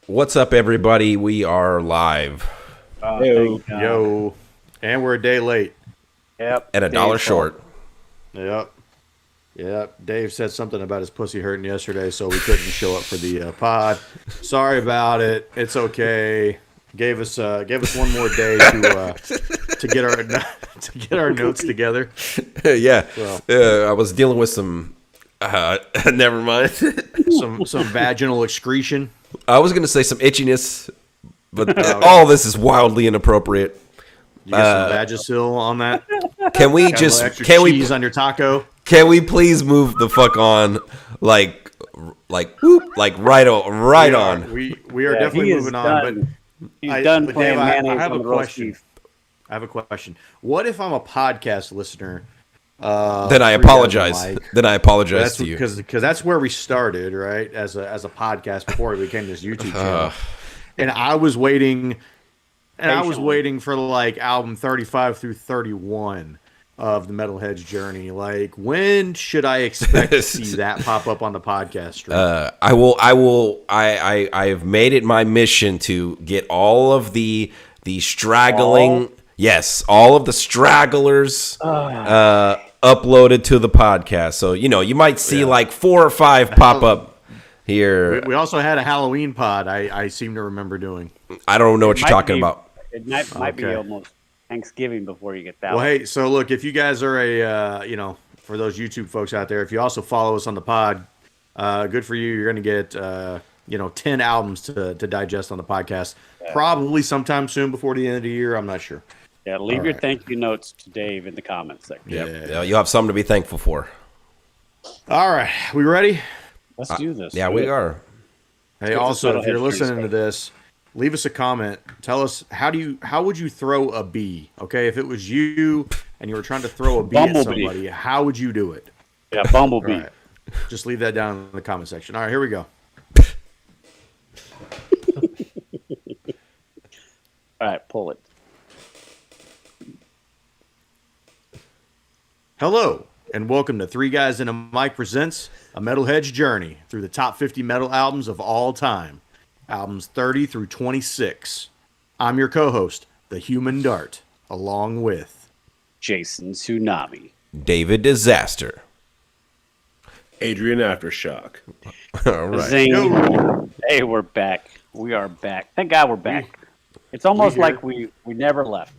What's up, everybody? We are live. Yo. And we're a day late. Yep. At $1 short. Yep. Dave said something about his pussy hurting yesterday, so we couldn't show up for the pod. Sorry about it. It's okay. Gave us one more day to get our notes together. Yeah. Well, I was dealing with some. Never mind. some vaginal excretion. I was gonna say some itchiness, but all this is wildly inappropriate. You get some Vagisil on that. Can we Got just a little extra can cheese we on your taco? can we please move the fuck on like whoop, like right on? We are definitely moving on. But He's done playing Dave, mayonnaise I have on a the roast question. beef. I have a question. What if I'm a podcast listener? Then I apologize. Then I apologize to you. Because that's where we started, right? As a podcast before we became this YouTube channel. And I was waiting, for like album 35 through 31 of the Metalhead's journey. Like, when should I expect to see that pop up on the podcast stream? I have made it my mission to get all of the straggling, all of the stragglers uploaded to the podcast. So, you might see like 4 or 5 pop up here. We also had a Halloween pod I seem to remember doing. I don't know what you're talking about. It might be almost Thanksgiving before you get that Well, one. hey, so look, if you guys are for those YouTube folks out there, if you also follow us on the pod, good for you. You're going to get, 10 albums to digest on the podcast. Yeah. Probably sometime soon before the end of the year. I'm not sure. Yeah, leave your thank you notes to Dave in the comments section. Yeah, you'll have something to be thankful for. All right, we ready? Let's do this. Yeah, we are. Hey, also, if you're listening to this, leave us a comment. Tell us how would you throw a bee? Okay, if it was you and you were trying to throw a bee at somebody, how would you do it? Yeah, bumblebee. Right. Just leave that down in the comment section. All right, here we go. All right, pull it. Hello, and welcome to Three Guys and a Mic presents a Metalhead's journey through the top 50 metal albums of all time. Albums 30 through 26. I'm your co-host, the Human Dart, along with Jason Tsunami. David Disaster. Adrian Aftershock. All right. Zing. Hey, we're back. We are back. Thank God we're back. It's almost like we never left.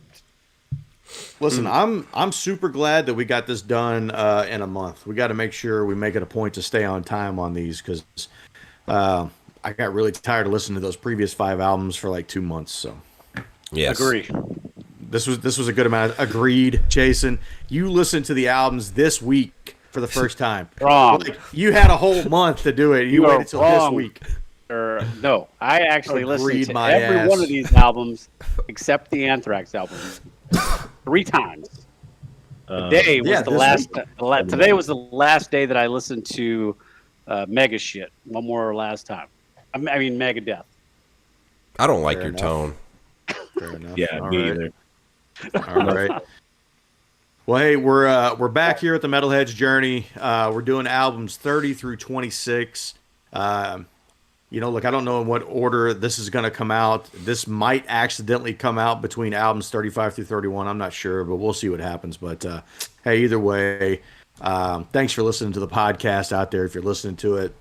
Listen, I'm super glad that we got this done in a month. We got to make sure we make it a point to stay on time on these because I got really tired of listening to those previous 5 albums for like 2 months. So, yes, agree. This was a good amount. Agreed, Jason. You listened to the albums this week for the first time. Wrong. Like, you had a whole month to do it. You waited until this week. No, I actually listened to every one of these albums except the Anthrax album 3 times. Today was the last. Today was the last day that I listened to Mega shit one more last time. I mean Megadeth. I don't like Fair your enough. tone. Fair enough. Yeah, me either. All right. Well, hey, we're back here at the Metalhead's journey. We're doing albums 30 through 26. Look, I don't know in what order this is going to come out. This might accidentally come out between albums 35 through 31. I'm not sure, but we'll see what happens. But hey, either way, thanks for listening to the podcast out there. If you're listening to it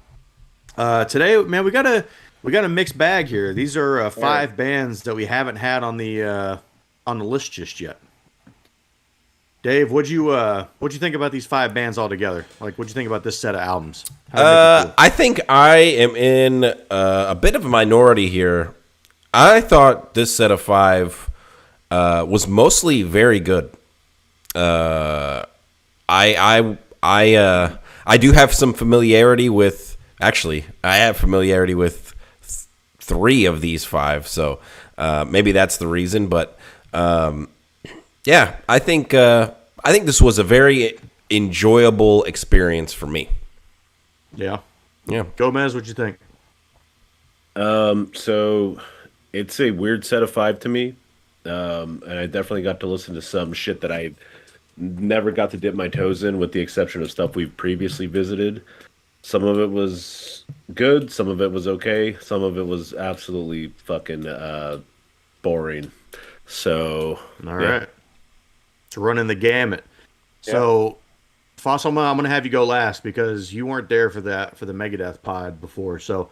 today, man, we got a mixed bag here. These are 5 bands that we haven't had on the list just yet. Dave, what'd you think about these 5 bands altogether? Like, what'd you think about this set of albums? I think I am in a bit of a minority here. I thought this set of 5 was mostly very good. I do have some familiarity with. Actually, I have familiarity with 3 of these 5, so maybe that's the reason. But yeah, I think this was a very enjoyable experience for me. Yeah. Yeah. Gomez, what'd you think? So it's a weird set of 5 to me. And I definitely got to listen to some shit that I never got to dip my toes in, with the exception of stuff we've previously visited. Some of it was good, some of it was okay, some of it was absolutely fucking boring. So, all right. It's running the gamut. Yeah. So, Fossil, I'm going to have you go last because you weren't there for the Megadeth pod before. So,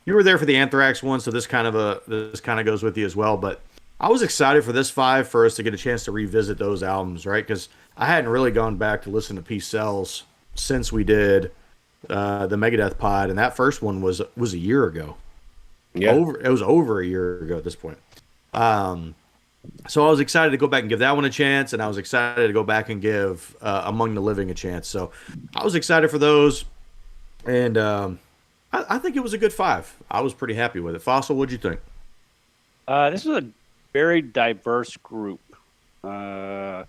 you were there for the Anthrax one, so this kind of goes with you as well. But I was excited for this 5 for us to get a chance to revisit those albums, right? Because I hadn't really gone back to listen to Peace Sells since we did the Megadeth pod, and that first one was a year ago. Yeah, it was over a year ago at this point. So I was excited to go back and give that one a chance, and I was excited to go back and give Among the Living a chance. So I was excited for those, and I think it was a good 5. I was pretty happy with it. Fossil, what'd you think? This was a very diverse group. I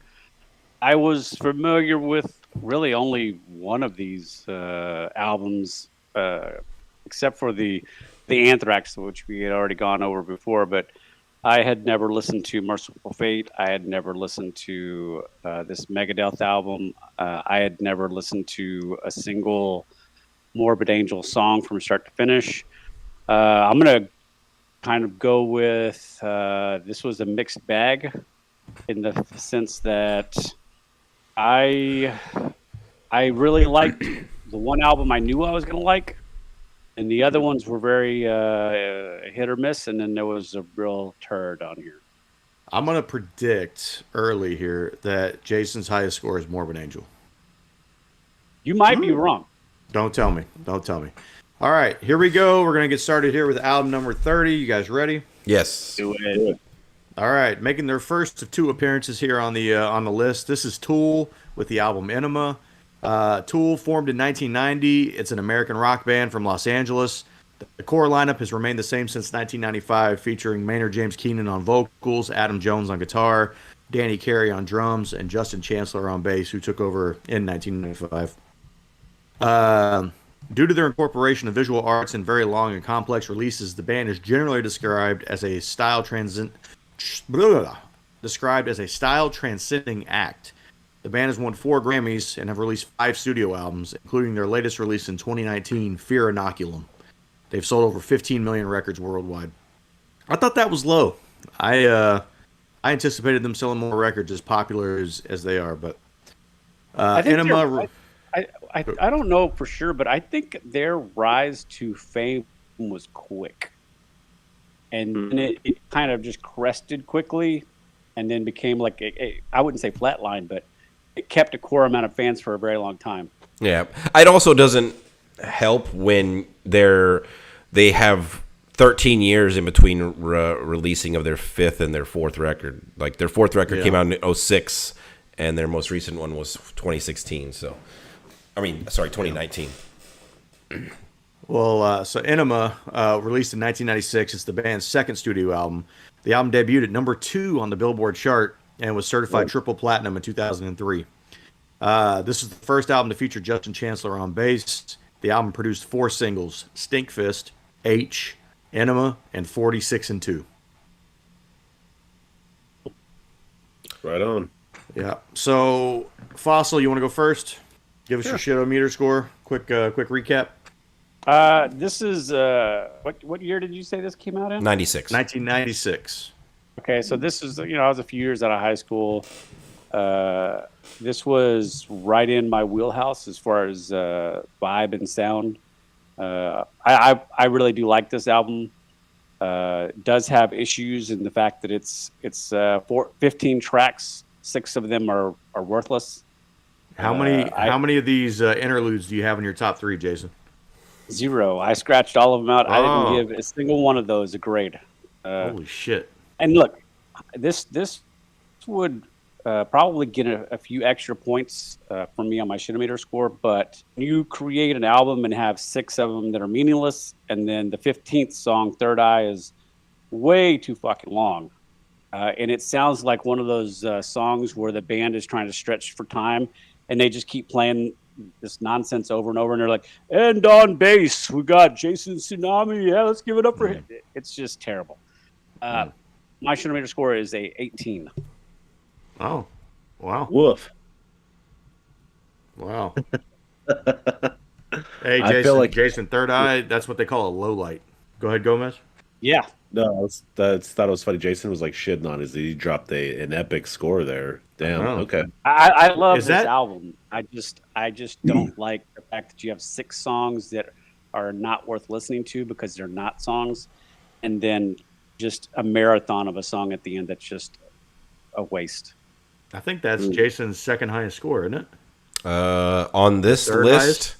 was familiar with really only one of these albums, except for the Anthrax, which we had already gone over before, but I had never listened to Mercyful Fate. I had never listened to this Megadeth album. I had never listened to a single Morbid Angel song from start to finish. I'm going to kind of go with this was a mixed bag in the sense that I really liked the one album I knew I was going to like, and the other ones were very hit or miss, and then there was a real turd on here. I'm going to predict early here that Jason's highest score is Morbid Angel. You might be wrong. Don't tell me. All right, here we go. We're going to get started here with album number 30. You guys ready? Yes. Do it. All right, making their first of 2 appearances here on the list. This is Tool with the album Aenima. Tool formed in 1990. It's an American rock band from Los Angeles. The core lineup has remained the same since 1995, featuring Maynard James Keenan on vocals, Adam Jones on guitar, Danny Carey on drums, and Justin Chancellor on bass, who took over in 1995. Due to their incorporation of visual arts and very long and complex releases, the band is generally described as a style transcending act. The band has won 4 Grammys and have released 5 studio albums, including their latest release in 2019, Fear Inoculum. They've sold over 15 million records worldwide. I thought that was low. I anticipated them selling more records as popular as they are, but Aenima. I don't know for sure, but I think their rise to fame was quick, and then it kind of just crested quickly, and then became like I wouldn't say flatline, but it kept a core amount of fans for a very long time. Yeah, it also doesn't help when they have 13 years in between releasing of their 5th and their 4th record. Like their 4th record came out in 2006, and their most recent one was 2016. So, 2019. Well, so Aenima, released in 1996, it's the band's 2nd studio album. The album debuted at number 2 on the Billboard chart and was certified triple platinum in 2003. This is the first album to feature Justin Chancellor on bass. The album produced 4 singles: Stinkfist, H, Aenima, and 46 and 2. Right on. Yeah. So, Fossil, you want to go first? Give us your Shitometer score. Quick recap. This is what year did you say this came out in? 96. 1996. Okay, so this is I was a few years out of high school. This was right in my wheelhouse as far as vibe and sound. I really do like this album. It does have issues in the fact that it's 15 tracks. 6 of them are worthless. How many of these interludes do you have in your top 3, Jason? 0. I scratched all of them out. I didn't give a single one of those a grade. Holy shit! And look, this would probably get a few extra points from me on my Shitometer score, but you create an album and have 6 of them that are meaningless, and then the 15th song, Third Eye, is way too fucking long. And it sounds like one of those songs where the band is trying to stretch for time, and they just keep playing this nonsense over and over, and they're like, and on bass, we got Jason Tsunami. Yeah, let's give it up for him. It's just terrible. My Shitometer score is a 18. Oh, wow. Woof. Wow. Hey, Jason, I feel like Jason, third eye, that's what they call a low light. Go ahead, Gomez. Yeah. No, I thought it was funny. Jason was like shitting on his. He dropped an epic score there. Damn. Okay. I love Is this that- album. I just don't like the fact that you have 6 songs that are not worth listening to because they're not songs, and then just a marathon of a song at the end that's just a waste. I think that's Jason's second highest score, isn't it? On this Third list,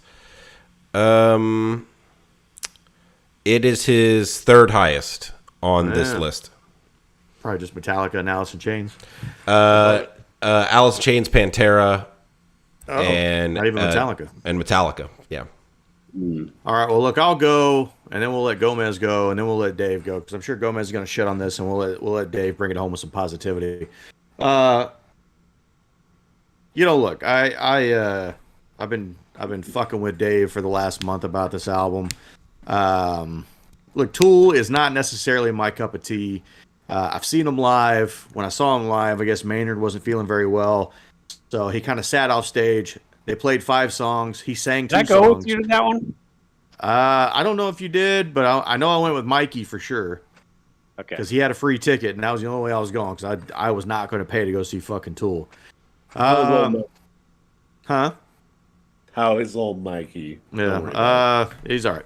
it is his third highest on this list. Probably just Metallica and Alice in Chains. Alice in Chains, Pantera, and not even Metallica. And Metallica, yeah. All right, well, look, I'll go, and then we'll let Gomez go, and then we'll let Dave go, because I'm sure Gomez is going to shit on this, and we'll let Dave bring it home with some positivity. Look, I've been fucking with Dave for the last month about this album. Look, Tool is not necessarily my cup of tea. I've seen him live. When I saw him live, I guess Maynard wasn't feeling very well, so he kind of sat off stage. They played 5 songs. He sang 2 songs. Did I go with you to that one? I don't know if you did, but I know I went with Mikey for sure. Okay. Because he had a free ticket, and that was the only way I was going, because I was not going to pay to go see fucking Tool. Huh? How is old Mikey? Yeah. He's all right.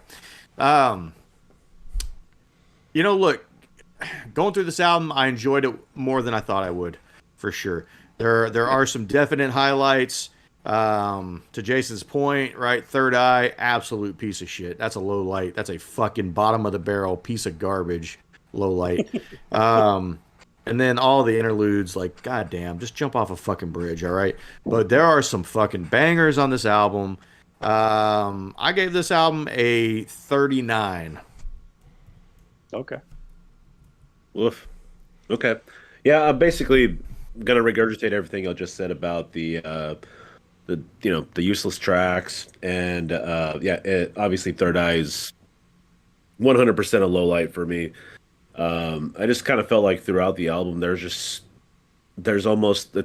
Look, going through this album, I enjoyed it more than I thought I would, for sure. There are some definite highlights. To Jason's point, right? Third Eye, absolute piece of shit. That's a low light. That's a fucking bottom of the barrel piece of garbage. Low light. And then all the interludes, like, goddamn, just jump off a fucking bridge, all right? But there are some fucking bangers on this album. I gave this album a 39. Okay. Woof. Okay. Yeah, I'm basically gonna regurgitate everything I just said about the useless tracks, and obviously Third Eye is 100% a low light for me. I just kind of felt like throughout the album it's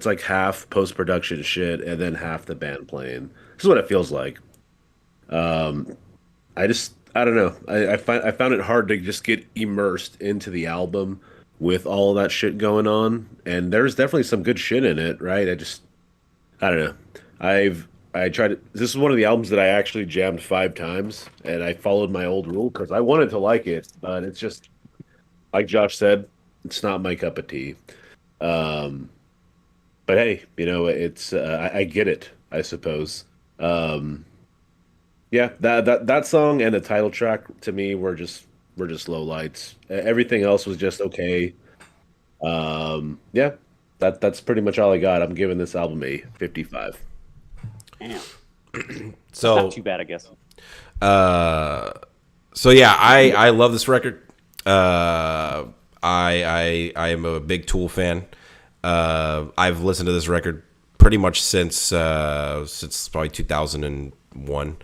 like half post-production shit and then half the band playing. This is what it feels like. I don't know. I found it hard to just get immersed into the album with all of that shit going on, and there's definitely some good shit in it, right? I don't know. I tried to. This is one of the albums that I actually jammed 5 times, and I followed my old rule because I wanted to like it, but it's just like Josh said, it's not my cup of tea. But hey, it's I get it, I suppose. That song and the title track to me were just low lights. Everything else was just okay. That's pretty much all I got. I'm giving this album a 55. Damn. So not too bad, I guess. I love this record. I am a big Tool fan. I've listened to this record pretty much since probably 2001.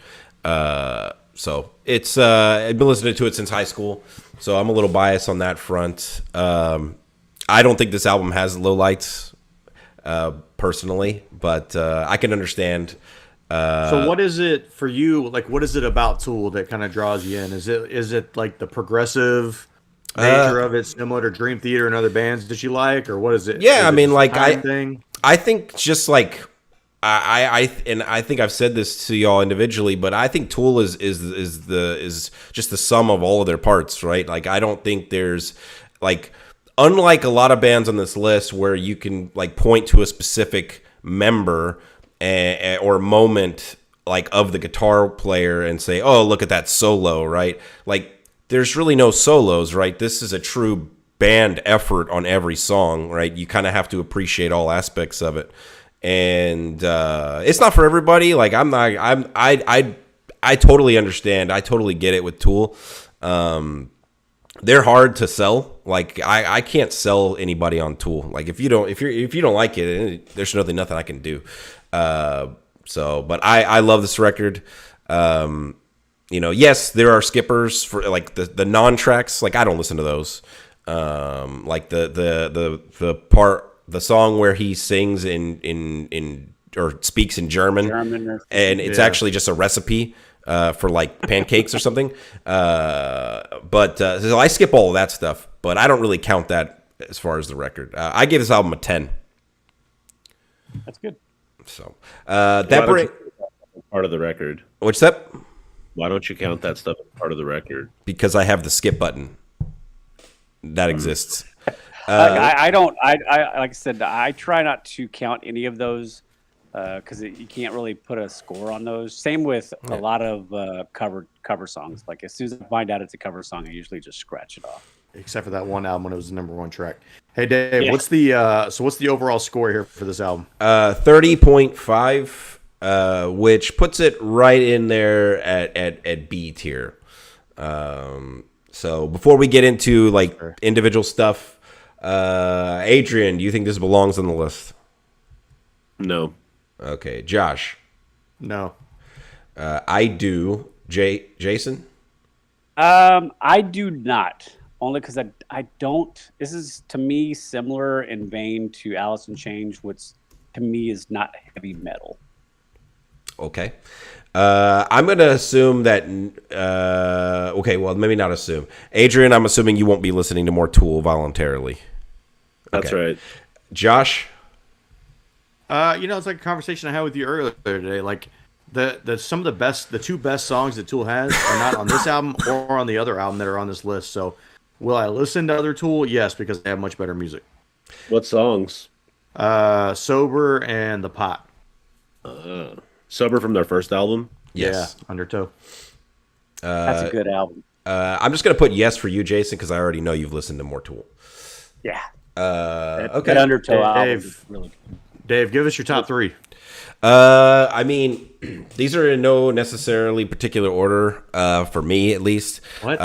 So it's I've been listening to it since high school. So I'm a little biased on that front. I don't think this album has lowlights, personally, but I can understand. So what is it for you? Like, what is it about Tool that kind of draws you in? Is it like the progressive nature of it, similar to Dream Theater and other bands that you like, or what is it? Yeah, is I mean, like I think just like I think I've said this to y'all individually, but I think Tool is just the sum of all of their parts, right? Like I don't think there's like, unlike a lot of bands on this list where you can like point to a specific member or moment like of the guitar player and say, oh, look at that solo, right? Like there's really no solos, right? This is a true band effort on every song, right? You kind of have to appreciate all aspects of it. And it's not for everybody. Like I totally understand. I totally get it with Tool. They're hard to sell. Like I can't sell anybody on Tool. Like if you don't like it, there's nothing I can do. But I love this record. Yes, there are skippers for like the non-tracks. Like I don't listen to those. Like the song where he sings in or speaks in German and it's actually just a recipe. for like pancakes or something. So I skip all of that stuff, but I don't really count that as far as the record. I give this album a 10. That's good. So that break part of the record. What's that? Why don't you count that stuff as part of the record? Because I have the skip button. That exists. I don't. I like I said, I try not to count any of those because you can't really put a score on those. Same with a lot of cover songs. Like as soon as I find out it's a cover song, I usually just scratch it off. Except for that one album when it was the number 1 track. Hey Dave, what's the overall score here for this album? 30.5, which puts it right in there at B tier. So before we get into like individual stuff, Adrian, do you think this belongs on the list? No. Okay, Josh. No. I do. Jason. I do not. Only because I don't. This is to me similar in vein to Alice in Chains, which to me is not heavy metal. Okay. I'm going to assume that. Okay, well, maybe not assume. Adrian, I'm assuming you won't be listening to more Tool voluntarily. That's right. Josh? It's like a conversation I had with you earlier today. Like, the two best songs that Tool has are not on this album or on the other album that are on this list. So, will I listen to other Tool? Yes, because they have much better music. What songs? Sober and The Pot. Sober from their first album? Yes. Yeah, Undertow. That's a good album. I'm just going to put yes for you, Jason, because I already know you've listened to more Tool. Yeah. Okay. That Undertow album is really good. Dave, give us your top 3. I mean, these are in no necessarily particular order, for me at least. What?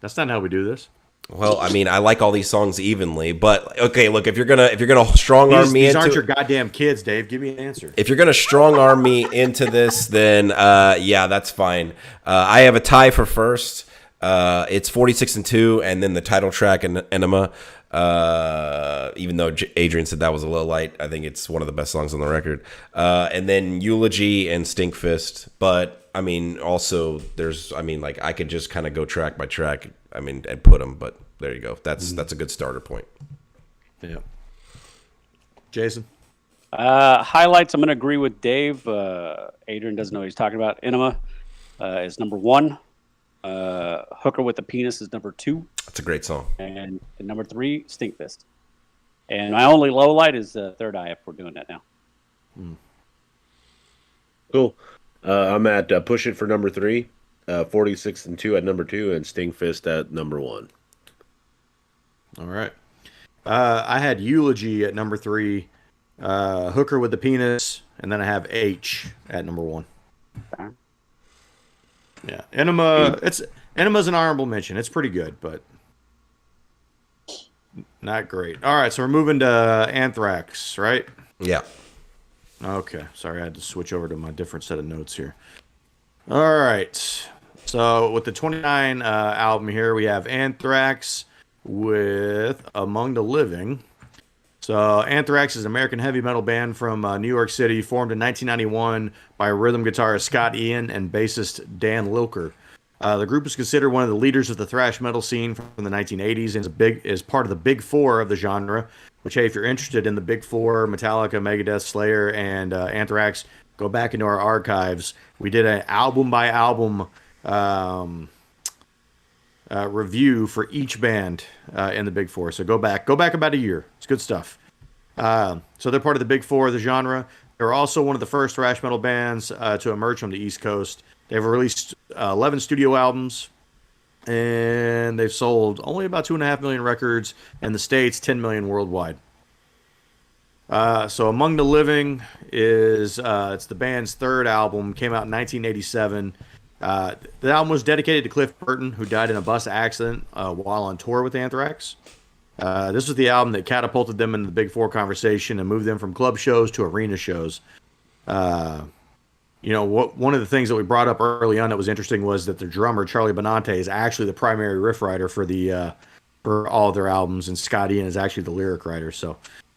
That's not how we do this. Well, I mean, I like all these songs evenly, but okay, look, if you're gonna strong arm me these into, aren't your goddamn kids, Dave. Give me an answer. If you're gonna strong arm me into this, then yeah, that's fine. I have a tie for first. It's 46-2, and then the title track and Aenima. Even though Adrian said that was a low light, I think it's one of the best songs on the record. And then Eulogy and Stinkfist. But I mean, also like I could just kind of go track by track. I mean, and put them. But there you go. That's a good starter point. Yeah. Jason. Highlights. I'm going to agree with Dave. Adrian doesn't know what he's talking about. Aenima is number 1. Hooker with the Penis is number 2. That's a great song. And number 3, Stinkfist. And my only low light is Third Eye if we're doing that now. Cool. I'm at Push It for number 3, 46-2 at number 2, and Stinkfist at number 1. All right. I had Eulogy at number 3, Hooker with the Penis, and then I have H at number 1. Okay. Yeah, Enima's an honorable mention. It's pretty good, but not great. All right, so we're moving to Anthrax, right? Yeah. Okay, sorry, I had to switch over to my different set of notes here. All right, so with the 29 album here, we have Anthrax with Among the Living. So Anthrax is an American heavy metal band from New York City, formed in 1991 by rhythm guitarist Scott Ian and bassist Dan Lilker. The group is considered one of the leaders of the thrash metal scene from the 1980s and is part of the Big Four of the genre, which, hey, if you're interested in the Big Four, Metallica, Megadeth, Slayer, and Anthrax, go back into our archives. We did an album-by-album review for each band in the Big Four. So go back about a year. It's good stuff. So they're part of the Big Four of the genre. They're also one of the first thrash metal bands to emerge from the East Coast. They've released 11 studio albums, and they've sold only about 2.5 million records in the States, 10 million worldwide. So Among the Living is it's the band's third album, came out in 1987. The album was dedicated to Cliff Burton, who died in a bus accident while on tour with Anthrax. This was the album that catapulted them into the Big Four conversation and moved them from club shows to arena shows. One of the things that we brought up early on that was interesting was that their drummer, Charlie Benante, is actually the primary riff writer for all of their albums, and Scott Ian is actually the lyric writer. So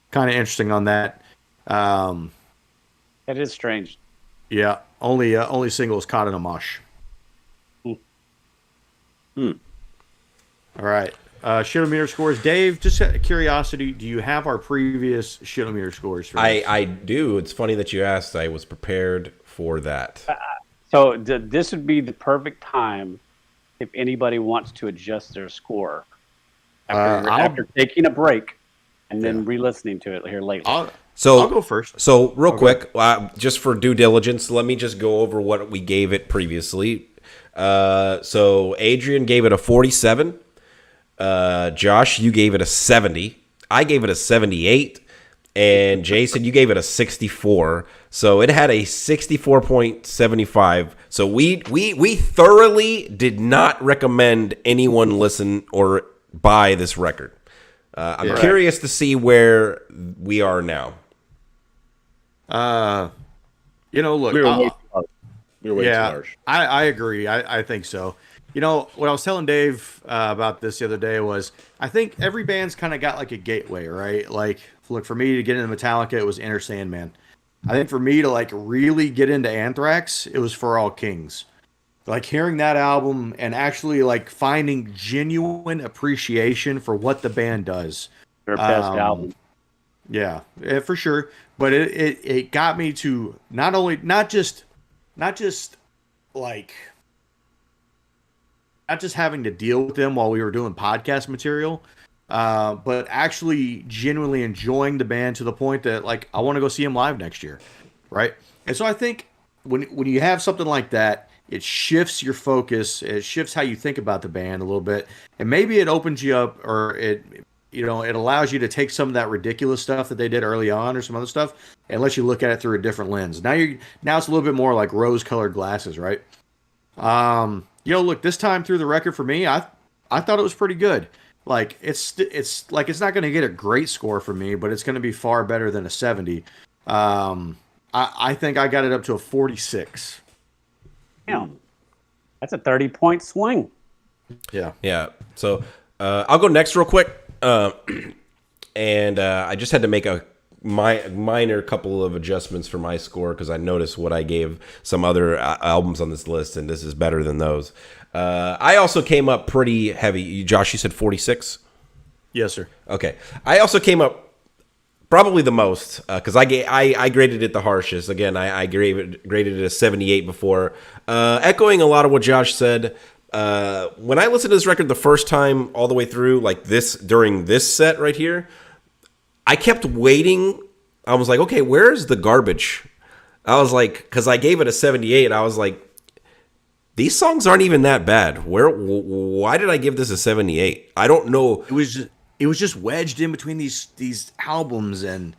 kind of interesting on that. It is strange. Yeah. only single is Caught in a Mosh. All right. Shitometer scores. Dave, just out of curiosity, do you have our previous Shitometer scores for this? I do. It's funny that you asked. I was prepared for that. So this would be the perfect time if anybody wants to adjust their score after taking a break and then re-listening to it here later. I'll go first. So real quick, just for due diligence, let me just go over what we gave it previously. So Adrian gave it a 47. Josh, you gave it a 70. I gave it a 78. And Jason, you gave it a 64. So it had a 64.75. So we thoroughly did not recommend anyone listen or buy this record. I'm curious to see where we are now. Look, We were way too harsh. I agree. I think so. What I was telling Dave about this the other day was I think every band's kind of got like a gateway, right? Like, look, for me to get into Metallica, it was Enter Sandman. I think for me to like really get into Anthrax, it was For All Kings. Like hearing that album and actually like finding genuine appreciation for what the band does. Their best album. Yeah, for sure. But it got me to not just having to deal with them while we were doing podcast material, but actually genuinely enjoying the band to the point that like I want to go see them live next year, right? And so I think when you have something like that, it shifts your focus, it shifts how you think about the band a little bit, and maybe it opens you up, or it allows you to take some of that ridiculous stuff that they did early on or some other stuff and lets you look at it through a different lens. Now it's a little bit more like rose-colored glasses, right? Look, this time through the record for me, I thought it was pretty good. Like it's like it's not going to get a great score for me, but it's going to be far better than a 70. I think I got it up to a 46. Damn, that's a 30-point swing. Yeah. So I'll go next real quick, and I just had to make a minor couple of adjustments for my score because I noticed what I gave some other albums on this list, and this is better than those. I also came up pretty heavy. Josh, you said 46? Yes, sir. Okay. I also came up probably the most because I graded it the harshest. Again, I graded it a 78 before. Echoing a lot of what Josh said, when I listened to this record the first time all the way through, like this during this set right here, I kept waiting. I was like, okay, where's the garbage? I was like, because I gave it a 78. I was like, these songs aren't even that bad. Why did I give this a 78? I don't know. It was just wedged in between these albums, and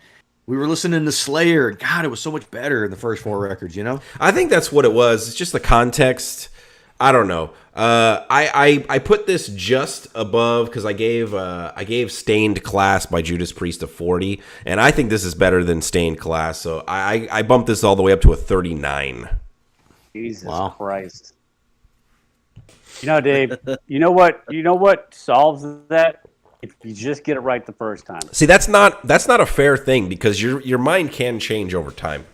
we were listening to Slayer. God, it was so much better in the first 4 records, I think that's what it was. It's just the context. I don't know. I put this just above because I gave Stained Class by Judas Priest a 40, and I think this is better than Stained Class, so I bumped this all the way up to a 39. Jesus Christ! Dave. You know what solves that? If you just get it right the first time. See, that's not a fair thing because your mind can change over time.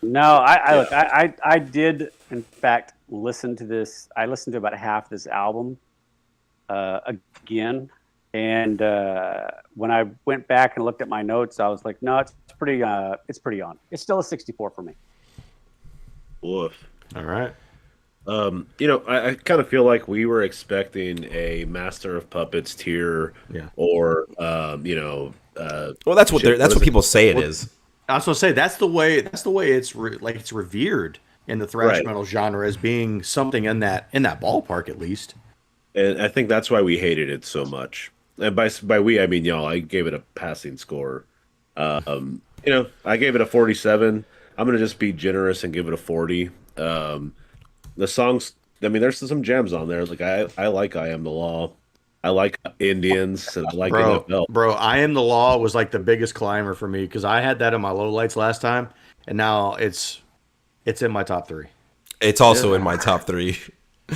No, I did in fact listen to this. I listened to about half this album again, and when I went back and looked at my notes, I was like, no, it's pretty on. It's still a 64 for me. Woof. All right. I kind of feel like we were expecting a Master of Puppets tier, or well, that's what people say it is. I was going to say that's the way it's it's revered in the thrash metal genre as being something in that ballpark at least. And I think that's why we hated it so much. And by we I mean y'all. I gave it a passing score. I gave it a 47. I'm gonna just be generous and give it a 40. The songs, I mean, there's some gems on there. Like I like I Am the Law. I like Indians, and I like NFL. Bro, I Am the Law was like the biggest climber for me because I had that in my lowlights last time, and now it's in my top 3. It's also in my top 3.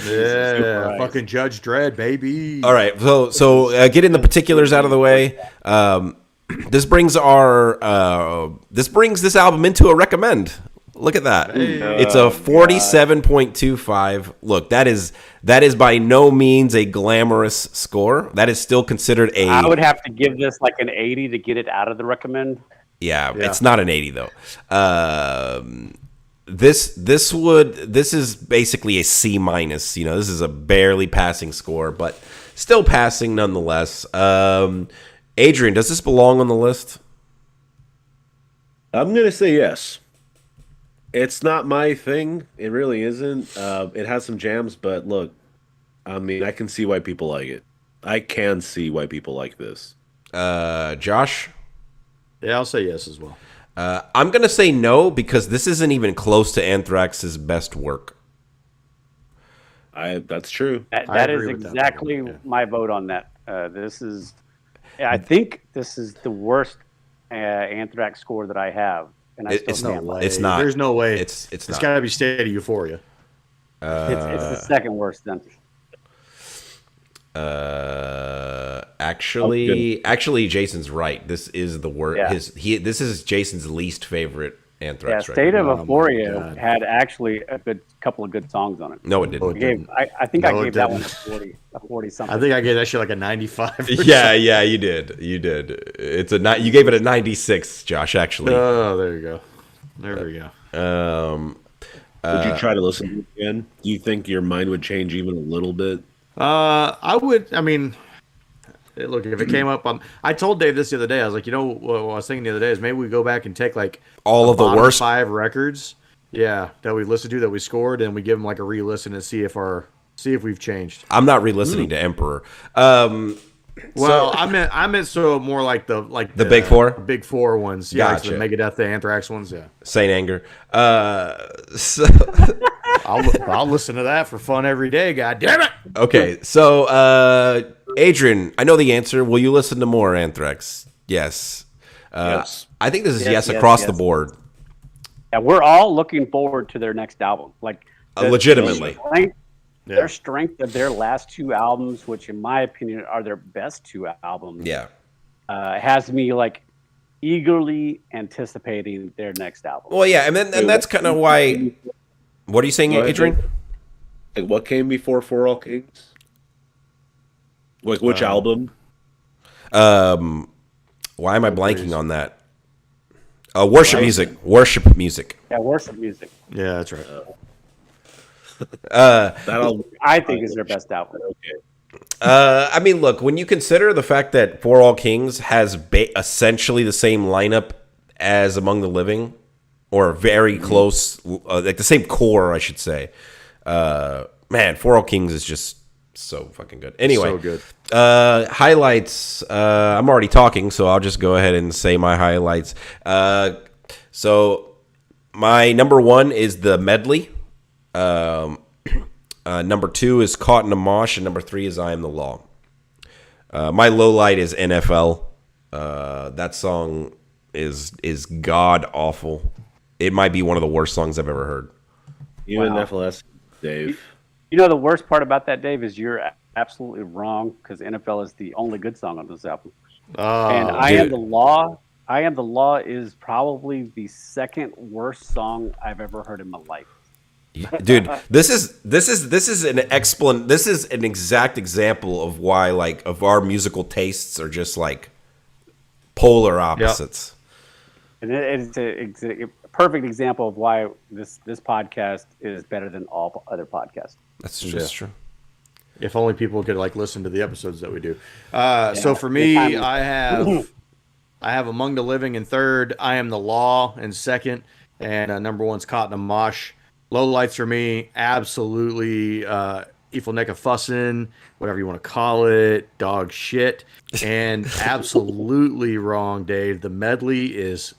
Yeah, fucking Judge Dredd, baby. All right, so getting the particulars out of the way. This brings this album into a recommend Look at that. Hey. It's a 47.25. Look, that is by no means a glamorous score. That is still considered a... I would have to give this like an 80 to get it out of the recommend. Yeah, it's not an 80 though. This is basically a C minus. You know, this is a barely passing score, but still passing nonetheless. Adrian, does this belong on the list? I'm gonna say yes. It's not my thing. It really isn't. It has some jams, but look, I mean, I can see why people like it. I can see why people like this. Josh? Yeah, I'll say yes as well. I'm going to say no because this isn't even close to Anthrax's best work. That's true. That is exactly my vote on that. I think this is the worst Anthrax score that I have. And I still stand by it. It's not. There's no way. It's not. It's got to be State of Euphoria. It's the second worst then. Actually, Jason's right. This is the worst. Yeah. This is Jason's least favorite Anthrax. Yeah, State of Euphoria had actually a couple of good songs on it. No, it didn't. I think I gave that one a 40 something. I think I gave that shit like a 95. Yeah, you did. You gave it a 96, Josh. Actually. Oh, there you go. There we go. Would you try to listen to it again? Do you think your mind would change even a little bit? I would. I mean, look, if it came up, I told Dave this the other day. I was like, what I was thinking the other day is maybe we go back and take like all of the worst 5 records, that we listened to that we scored, and we give them like a re-listen and see if we've changed. I'm not re-listening to Emperor. I meant so more like the Big Four, Big Four ones. Yeah, gotcha. Like the Megadeth, the Anthrax ones. Yeah, Saint Anger. So I'll listen to that for fun every day. God damn it. Okay, so Adrian, I know the answer. Will you listen to more Anthrax? Yes. Yes. I think this is yes across the board. Yeah, we're all looking forward to their next album. Like legitimately. Their strength of their last 2 albums, which in my opinion are their best 2 albums, has me like eagerly anticipating their next album. Well, yeah, and that's kind of why. What are you saying, Adrian? Like what came before For All Kings? Like which album? Why am I blanking on that? Worship music. Worship music. Yeah, worship music. Yeah, that's right. I think is their best album. Okay. I mean, look, when you consider the fact that For All Kings has essentially the same lineup as Among the Living, or very close, like the same core, I should say. Man, For All Kings is just so fucking good. Anyway, so good. Highlights. I'm already talking, so I'll just go ahead and say my highlights. So my number 1 is the medley. Number 2 is Caught in a Mosh, and number 3 is I Am the Law. My low light is NFL. That song is god awful. It might be one of the worst songs I've ever heard. Even FLS, Dave. You know the worst part about that, Dave, is you're absolutely wrong because NFL is the only good song on this album. And I Am the Law. I Am the Law is probably the second worst song I've ever heard in my life. Dude, this is an exact example of why of our musical tastes are just like polar opposites. Yep. And it's a perfect example of why this podcast is better than all other podcasts. That's just true. If only people could listen to the episodes that we do. So for me, I have Among the Living in third. I Am the Law in second, and number 1's Caught in a Mosh. Low lights for me, absolutely Ifalneka Fussin', whatever you want to call it, dog shit, and absolutely wrong, Dave. The medley is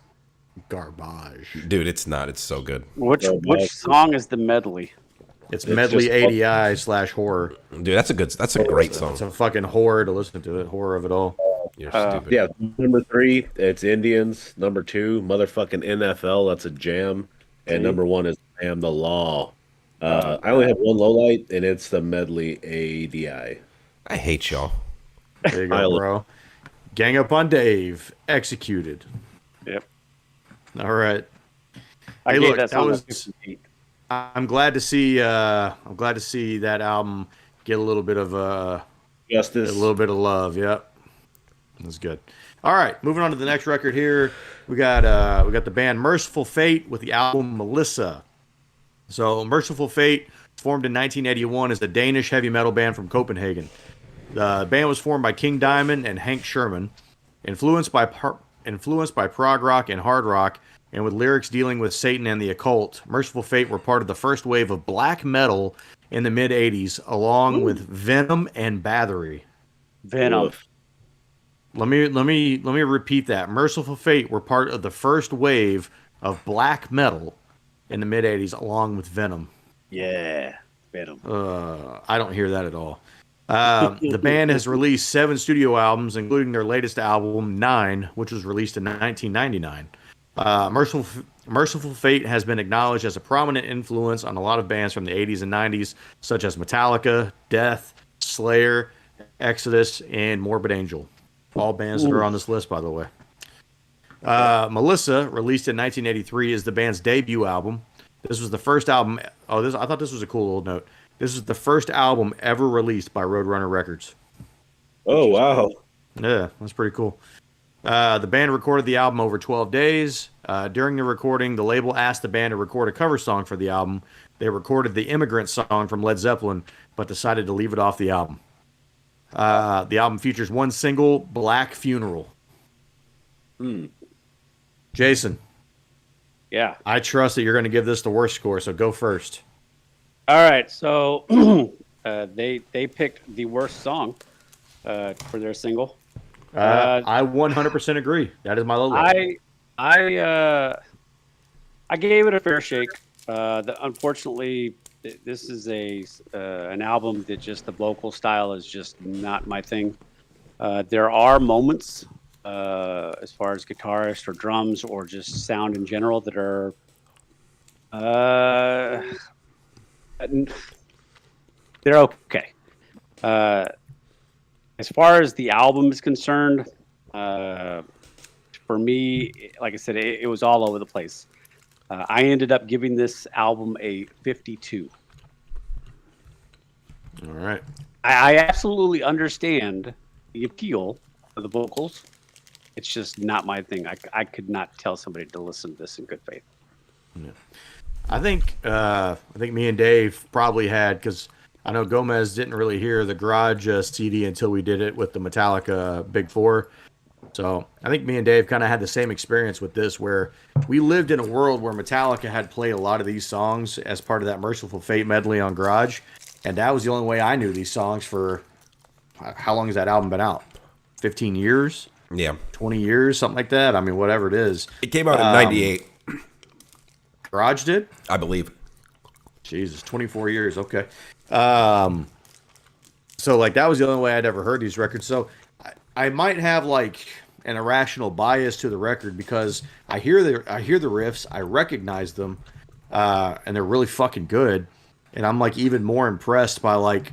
garbage. Dude, it's not. It's so good. Which song is the medley? It's medley ADI/horror. Dude, that's a great song. It's a fucking horror to listen to it. Horror of it all. You're stupid. Yeah, number 3, it's Indians. Number 2, motherfucking NFL. That's a jam. And number 1 is I Am the Law. I only have one low light, and it's the medley ADI. I hate y'all. There you go, bro. Gang up on Dave. Executed. Yep. All right. Hey, look, that was. I'm glad to see. I'm glad to see that album get a little bit of justice, a little bit of love. Yep, that's good. All right, moving on to the next record here. We got the band Mercyful Fate with the album Melissa. So Mercyful Fate, formed in 1981, is a Danish heavy metal band from Copenhagen. The band was formed by King Diamond and Hank Sherman, influenced by prog rock and hard rock, and with lyrics dealing with Satan and the occult. Mercyful Fate were part of the first wave of black metal in the mid '80s, along with Venom and Bathory. Venom. Let me repeat that. Mercyful Fate were part of the first wave of black metal in the mid '80s, along with Venom. Yeah, Venom. I don't hear that at all. The band has released 7 studio albums, including their latest album, 9, which was released in 1999. Mercyful Fate has been acknowledged as a prominent influence on a lot of bands from the 80s and 90s, such as Metallica, Death, Slayer, Exodus, and Morbid Angel. All bands that are on this list, by the way. Melissa, released in 1983, is the band's debut album. This was the first album. I thought this was a cool little note. This is the first album ever released by Roadrunner Records. Oh, wow. Yeah, that's pretty cool. The band recorded the album over 12 days. During the recording, the label asked the band to record a cover song for the album. They recorded the Immigrant song from Led Zeppelin, but decided to leave it off the album. The album features one single, Black Funeral. Jason. Yeah. I trust that you're going to give this the worst score, so go first. All right. So they picked the worst song for their single. I 100% agree. That is my low. I gave it a fair shake. Unfortunately, this is an album that just the vocal style is just not my thing. There are moments as far as guitarist or drums or just sound in general that are they're okay. As far as the album is concerned, for me, like I said, it was all over the place. I ended up giving this album a 52. All right. I absolutely understand the appeal of the vocals. It's just not my thing. I could not tell somebody to listen to this in good faith. Yeah. I think me and Dave probably had, because I know Gomez didn't really hear the Garage CD until we did it with the Metallica Big Four. So I think me and Dave kind of had the same experience with this, where we lived in a world where Metallica had played a lot of these songs as part of that Mercyful Fate medley on Garage. And that was the only way I knew these songs for, how long has that album been out? 15 years? Yeah. 20 years, something like that. I mean, whatever it is. It came out in 98. Garage did? I believe. Jesus, 24 years. Okay. So, like, that was the only way I'd ever heard these records. So, I might have, like, an irrational bias to the record because I hear the riffs, I recognize them, and they're really fucking good. And I'm, like, even more impressed by, like,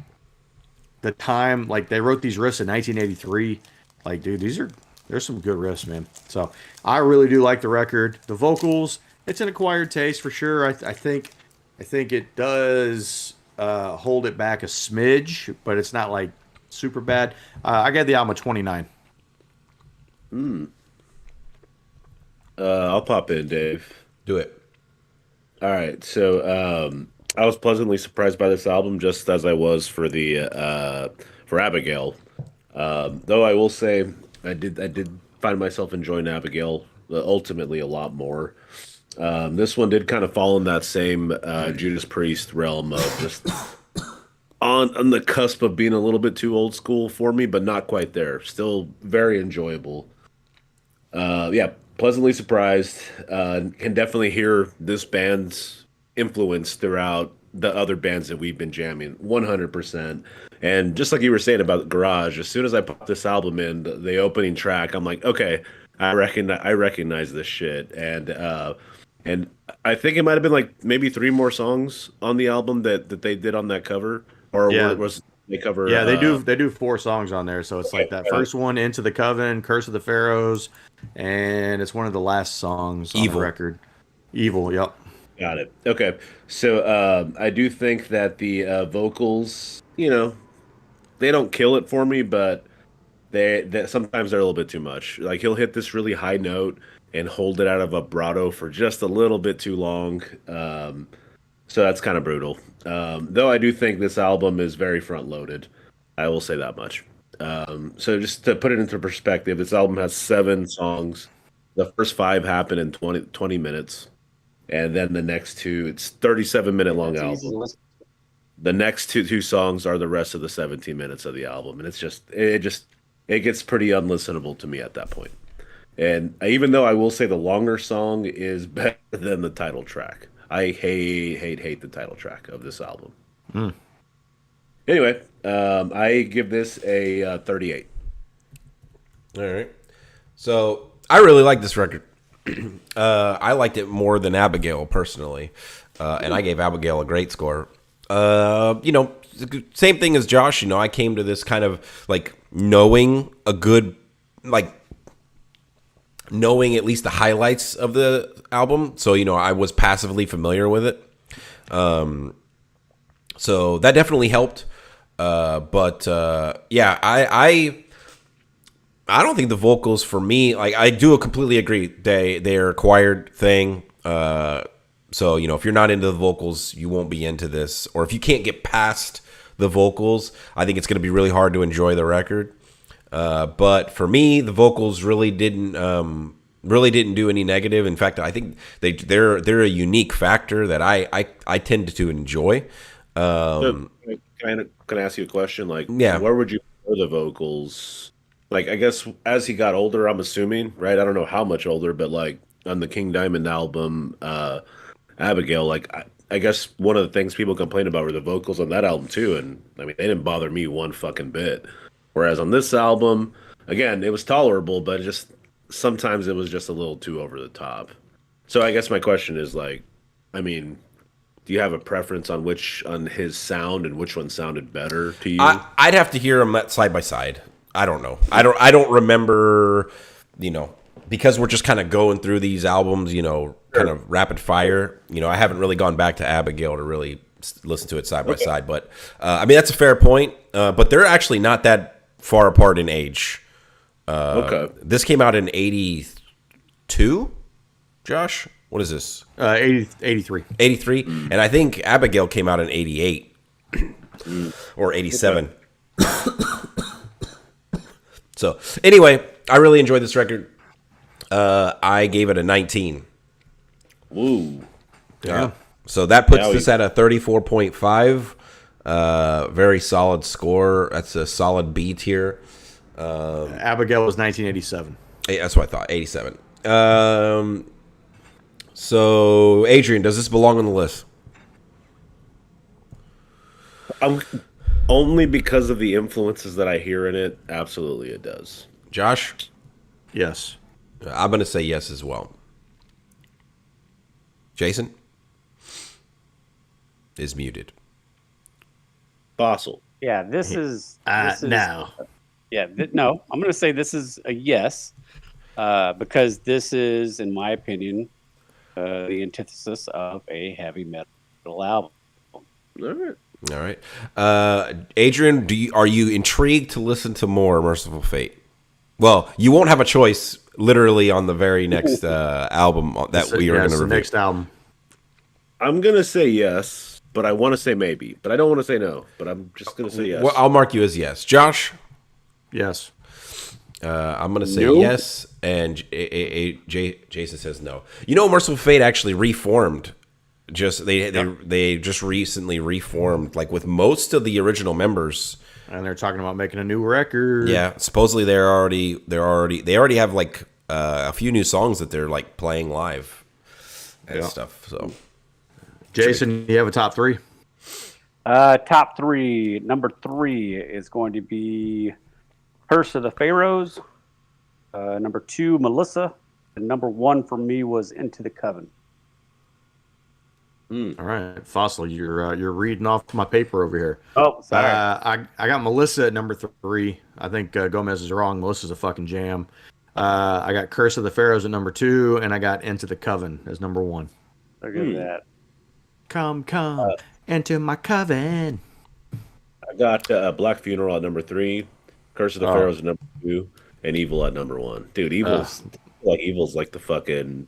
the time. Like, they wrote these riffs in 1983. Like, dude, there's some good riffs, man. So, I really do like the record. The vocals, it's an acquired taste for sure. I think it does hold it back a smidge, but it's not like super bad. I got the album a 29. I'll pop in, Dave. Do it. All right. So I was pleasantly surprised by this album, just as I was for for Abigail. Though I will say I did find myself enjoying Abigail ultimately a lot more. This one did kind of fall in that same Judas Priest realm of just on the cusp of being a little bit too old school for me, but not quite there. Still very enjoyable. Yeah, pleasantly surprised. Can definitely hear this band's influence throughout the other bands that we've been jamming, 100%. And just like you were saying about Garage, as soon as I put this album in, the opening track, I'm like, okay, I recognize this shit. And I think it might have been like maybe 3 more songs on the album that they did on that cover, or yeah. was they cover? Yeah, they do 4 songs on there. So it's like that first one, Into the Coven, Curse of the Pharaohs, and it's one of the last songs on the record. Evil, yep. Got it. Okay. So I do think that the vocals, they don't kill it for me, but they sometimes they're a little bit too much. Like he'll hit this really high note and hold it out of vibrato for just a little bit too long. So that's kind of brutal. Though I do think this album is very front loaded. I will say that much. So just to put it into perspective, this album has 7 songs. The first 5 happen in 20 minutes. And then the next 2, it's 37-minute long album. The next two songs are the rest of the 17 minutes of the album. And it gets pretty unlistenable to me at that point. And even though I will say the longer song is better than the title track. I hate the title track of this album. Anyway, I give this a 38. All right. So I really like this record. I liked it more than Abigail personally, and I gave Abigail a great score. Same thing as Josh. I came to this kind of like knowing at least the highlights of the album. So I was passively familiar with it. So that definitely helped. But I don't think the vocals for me, like I do completely agree. They're a acquired thing. So, if you're not into the vocals, you won't be into this. Or if you can't get past the vocals, I think it's going to be really hard to enjoy the record. But for me, the vocals really didn't do any negative. In fact, I think they're a unique factor that I tend to enjoy. So, can I ask you a question? Like, yeah, where would you put the vocals? Like, I guess as he got older, I'm assuming, right? I don't know how much older, but like on the King Diamond album, Abigail, like I guess one of the things people complain about were the vocals on that album too, and I mean they didn't bother me one fucking bit. Whereas on this album, again, it was tolerable, but sometimes it was just a little too over the top. So I guess my question is like, I mean, do you have a preference on his sound and which one sounded better to you? I'd have to hear them side by side. I don't know. I don't remember, because we're just kind of going through these albums, kind of rapid fire. I haven't really gone back to Abigail to really listen to it side by side. But, I mean, that's a fair point. But they're actually not that far apart in age. Okay. This came out in 82, Josh? What is this? 83. 83? And I think Abigail came out in 88 or 87. So, anyway, I really enjoyed this record. I gave it a 19. Woo. Yeah. So that puts this at a 34.5. Very solid score. That's a solid B tier. Abigail was 1987. That's what I thought, 87. So, Adrian, does this belong on the list? Only because of the influences that I hear in it, absolutely it does. Josh? Yes. I'm going to say yes as well. Jason? Is muted. Fossil. Yeah, this is no. Yeah, no, I'm going to say this is a yes, because this is, in my opinion, the antithesis of a heavy metal album. All right. Adrian, are you intrigued to listen to more Mercyful Fate? Well, you won't have a choice literally on the very next album that we are going to review. Next album. I'm going to say yes, but I want to say maybe. But I don't want to say no, but I'm just going to say yes. Well, I'll mark you as yes. Josh? Yes. I'm going to say yes, and Jason says no. Mercyful Fate actually reformed. They just recently reformed, like with most of the original members. And they're talking about making a new record. Yeah, supposedly they already have like a few new songs that they're like playing live and stuff. So, Jason, you have a top 3? Top 3. Number 3 is going to be Curse of the Pharaohs. Number 2, Melissa. And number 1 for me was Into the Coven. All right, Fossil, you're reading off my paper over here. Oh, sorry. I got Melissa at number 3. I think Gomez is wrong. Melissa's a fucking jam. I got Curse of the Pharaohs at number 2, and I got Into the Coven as number 1. Look at that. Come, enter my coven. I got Black Funeral at number 3, Curse of the Pharaohs at number 2, and Evil at number 1. Dude, Evil's like the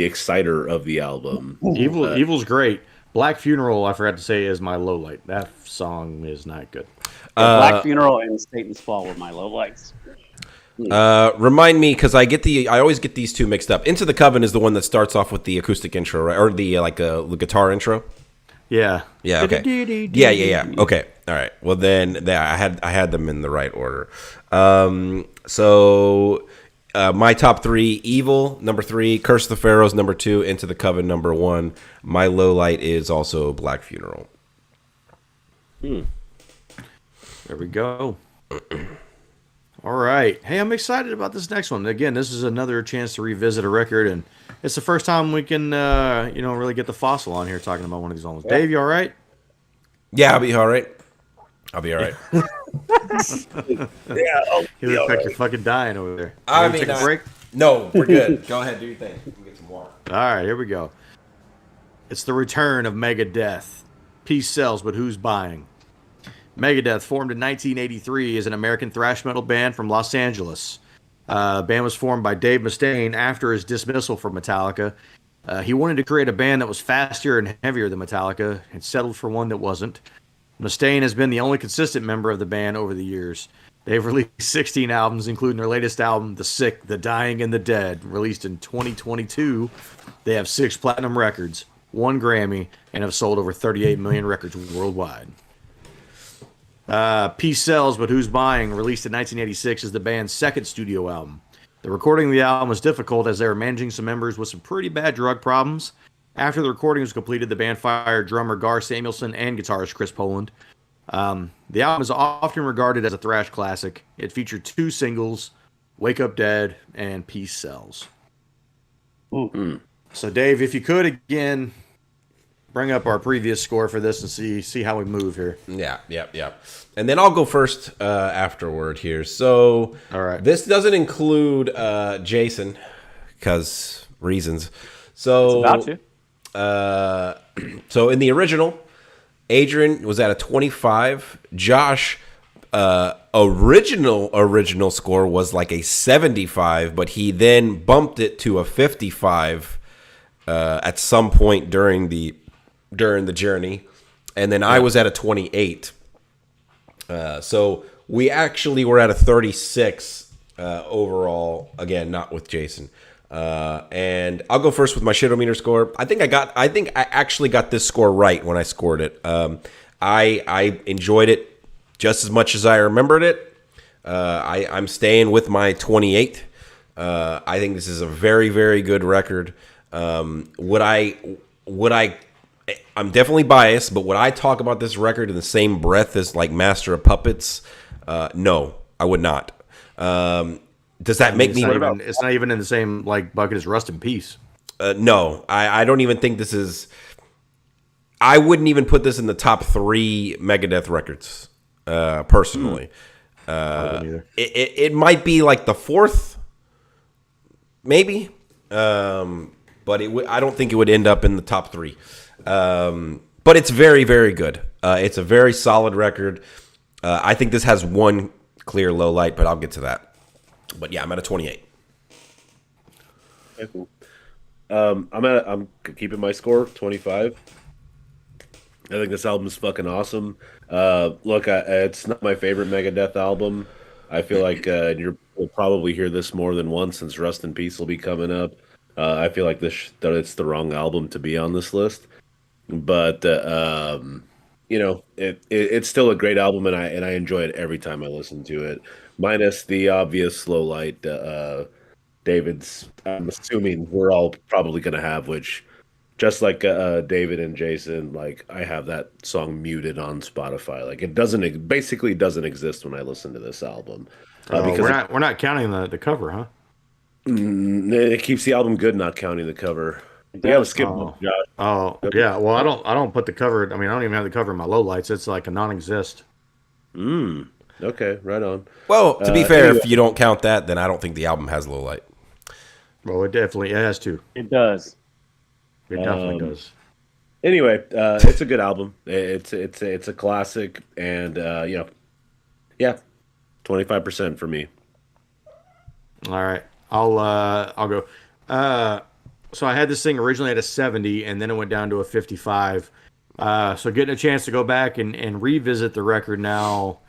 exciter of the album. Evil's great. Black Funeral, I forgot to say, is my low light. That song is not good. Black Funeral and Satan's Fall were my low lights. Remind me, because I always get these two mixed up. Into the Coven is the one that starts off with the acoustic intro, right? Or the the guitar intro. Yeah. Yeah. Okay. Yeah. Okay. All right. Well, then I had them in the right order. So my top 3: Evil number 3, Curse of the Pharaohs number 2, Into the Coven number 1. My low light is also Black Funeral. There we go. All right. Hey, I'm excited about this next one. Again, this is another chance to revisit a record, and it's the first time we can, really get the fossil on here talking about one of these albums. Dave, you all right? Yeah, I'll be all right. Yeah. You look like you're fucking dying over there. Take a break? No, we're good. Go ahead, do your thing. We'll get some water. All right, here we go. It's the return of Megadeth. Peace sells, but who's buying? Megadeth, formed in 1983, is an American thrash metal band from Los Angeles. The band was formed by Dave Mustaine after his dismissal from Metallica. He wanted to create a band that was faster and heavier than Metallica and settled for one that wasn't. Mustaine has been the only consistent member of the band over the years. They've released 16 albums, including their latest album, The Sick, The Dying, and The Dead, released in 2022. They have 6 platinum records, 1 Grammy, and have sold over 38 million records worldwide. Peace Sells, But Who's Buying, released in 1986, is the band's second studio album. The recording of the album was difficult as they were managing some members with some pretty bad drug problems. After the recording was completed, the band fired drummer Gar Samuelson and guitarist Chris Poland. The album is often regarded as a thrash classic. It featured 2 singles, Wake Up Dead and Peace Sells. So, Dave, if you could, again, bring up our previous score for this and see how we move here. Yeah. And then I'll go first afterward here. So, all right. This doesn't include Jason because reasons. So, it's about to. So in the original, Adrian was at a 25. Josh, original score was like a 75, but he then bumped it to a 55 at some point during the journey, and then I was at a 28. So we actually were at a 36 overall. Again, not with Jason. And I'll go first with my shitometer score. I think I actually got this score right when I scored it. I enjoyed it just as much as I remembered it. I'm staying with my 28. I think this is a very, very good record. I'm definitely biased, but would I talk about this record in the same breath as like Master of Puppets? No, I would not. Does that make me? It's not even in the same like bucket as Rust in Peace. No, I don't even think this is. I wouldn't even put this in the top 3 Megadeth records, personally. It might be like the 4th, maybe, but I don't think it would end up in the top 3. But it's very, very good. It's a very solid record. I think this has one clear low light, but I'll get to that. But yeah, I'm at a 28. Okay, cool. I'm keeping my score 25. I think this album is fucking awesome. Look, it's not my favorite Megadeth album. I feel like you'll probably hear this more than once since Rust in Peace will be coming up. I feel like that it's the wrong album to be on this list. But it's still a great album, and I enjoy it every time I listen to it. Minus the obvious low light, David's. I'm assuming we're all probably gonna have, which, just like David and Jason, like I have that song muted on Spotify. Like it basically doesn't exist when I listen to this album. Because we're not counting the cover, huh? It keeps the album good, not counting the cover. You gotta skip them, Josh. Oh, yeah. Well, I don't put the cover. I mean, I don't even have the cover in my lowlights. It's like a non-exist. Okay, right on. Well, to be fair, anyway, if you don't count that, then I don't think the album has low light. Well, it has to. It does. It definitely does. Anyway, it's a good album. It's a classic, and 25% for me. All right, I'll go. So I had this thing originally at a 70, and then it went down to a 55. So getting a chance to go back and revisit the record now,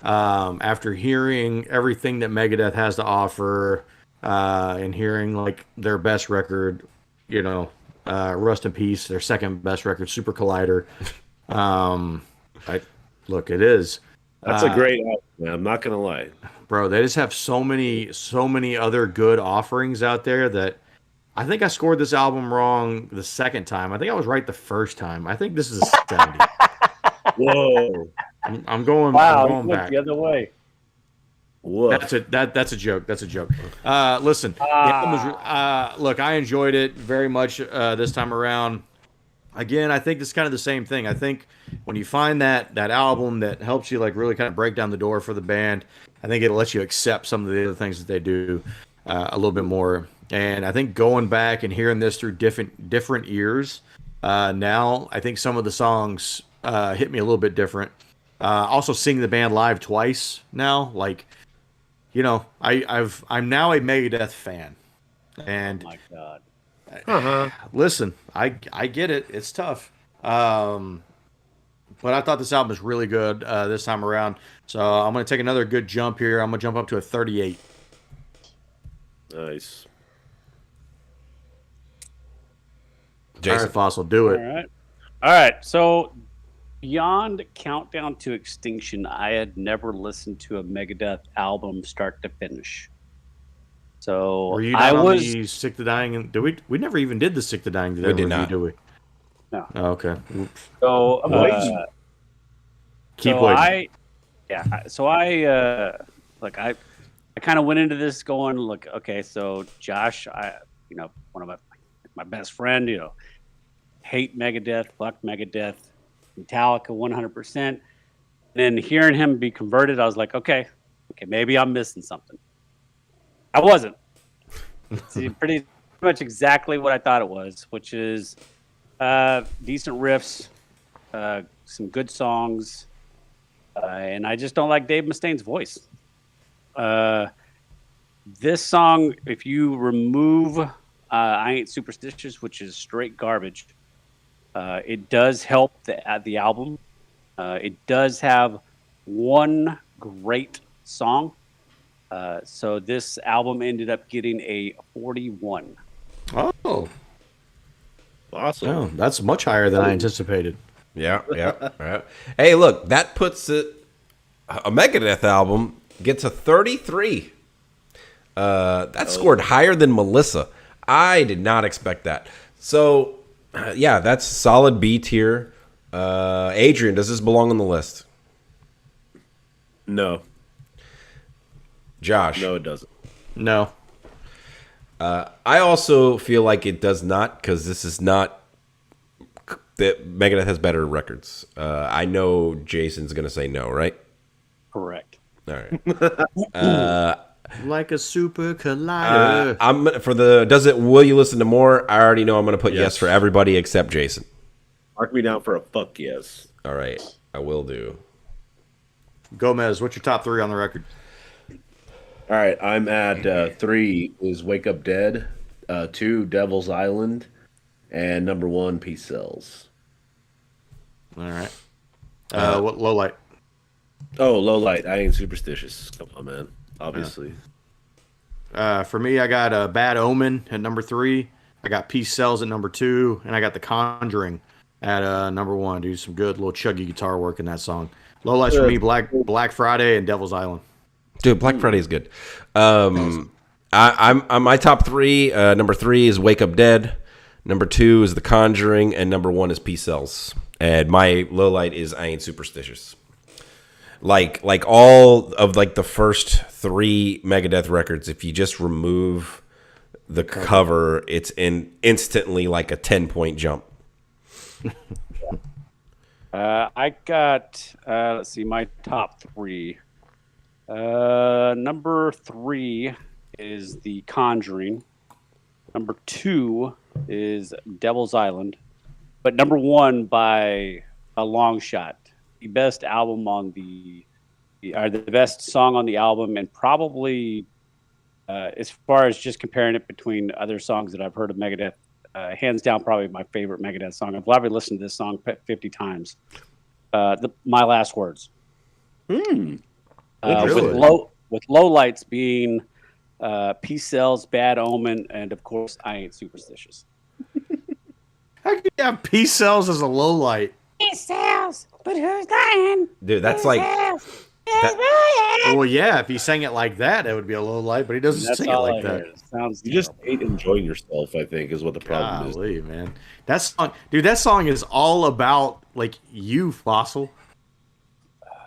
after hearing everything that Megadeth has to offer, and hearing like their best record, Rust in Peace, their second best record, Super Collider. It is. That's a great album, man. I'm not gonna lie, bro. They just have so many other good offerings out there that I think I scored this album wrong the second time. I think I was right the first time. I think this is a 70. Whoa. I'm going back the other way. Whoa. That's a joke. That's a joke. Listen, the album was, look, I enjoyed it very much this time around. Again, I think this is kind of the same thing. I think when you find that album that helps you like really kind of break down the door for the band, I think it lets you accept some of the other things that they do a little bit more. And I think going back and hearing this through different ears, now I think some of the songs hit me a little bit different. Also seeing the band live twice now, like, I'm now a Megadeth fan, and oh my God. Listen, I get it. It's tough. But I thought this album was really good this time around. So I'm going to take another good jump here. I'm going to jump up to a 38. Nice. Jason. All right, Fossil, do it. All right. So beyond Countdown to Extinction, I had never listened to a Megadeth album start to finish. So were you not on the Sick to Dying? And we never even did the Sick to Dying. We did not. Did we? No. Oh, okay. Oops. So keep waiting. I kind of went into this going, look, okay, so Josh, one of my best friend, hate Megadeth, fuck Megadeth, Metallica 100%. And then hearing him be converted, I was like, okay, maybe I'm missing something. I wasn't. It's pretty much exactly what I thought it was, which is decent riffs, some good songs, and I just don't like Dave Mustaine's voice. This song, if you remove I Ain't Superstitious, which is straight garbage, it does help the album. It does have one great song. So this album ended up getting a 41. Oh. Awesome. Oh, that's much higher than I anticipated. Yeah. Right. Hey, look, that puts it. A Megadeth album gets a 33. That scored higher than Melissa. I did not expect that. So, that's solid B tier. Adrian, does this belong on the list? No. Josh? No, it doesn't. No. I also feel like it does not, because this is not. That Megadeth has better records. I know Jason's going to say no, right? Correct. All right. Like a super collider. Will you listen to more? I already know I'm going to put yes for everybody except Jason. Mark me down for a fuck yes. All right. I will do. Gomez, what's your top 3 on the record? All right, I'm at 3 is Wake Up Dead, 2 Devil's Island, and number 1 Peace Cells. All right. What Low Light? Oh, Low Light. I Ain't Superstitious. Come on, man. Obviously. For me, I got Bad Omen at number 3. I got Peace Cells at number 2, and I got The Conjuring at number 1. Do some good little chuggy guitar work in that song. Low Lights for me, Black Friday and Devil's Island. Dude, Black Friday is good. I'm my top 3. Number 3 is Wake Up Dead. Number 2 is The Conjuring, and number 1 is Peace Cells. And my low light is I Ain't Superstitious. Like all of like the first 3 Megadeth records, if you just remove the cover, it's instantly like a 10-point jump. I got let's see, my top 3. Number 3 is The Conjuring. Number 2 is Devil's Island. but number one by a long shot. The best album on the best song on the album, and probably as far as just comparing it between other songs that I've heard of Megadeth, hands down probably my favorite Megadeth song. I've probably listened to this song 50 times. My Last Words. Really? With low lights being Peace Sells, Bad Omen, and of course I Ain't Superstitious. How can you have Peace Sells as a low light? Peace sells, but who's dying? Dude, that's like... Well, yeah, if he sang it like that, it would be a low light, but he doesn't sing it like that. Sounds you just hate enjoying yourself, I think, is what the problem is. Man. That song is all about, like, you, Fossil.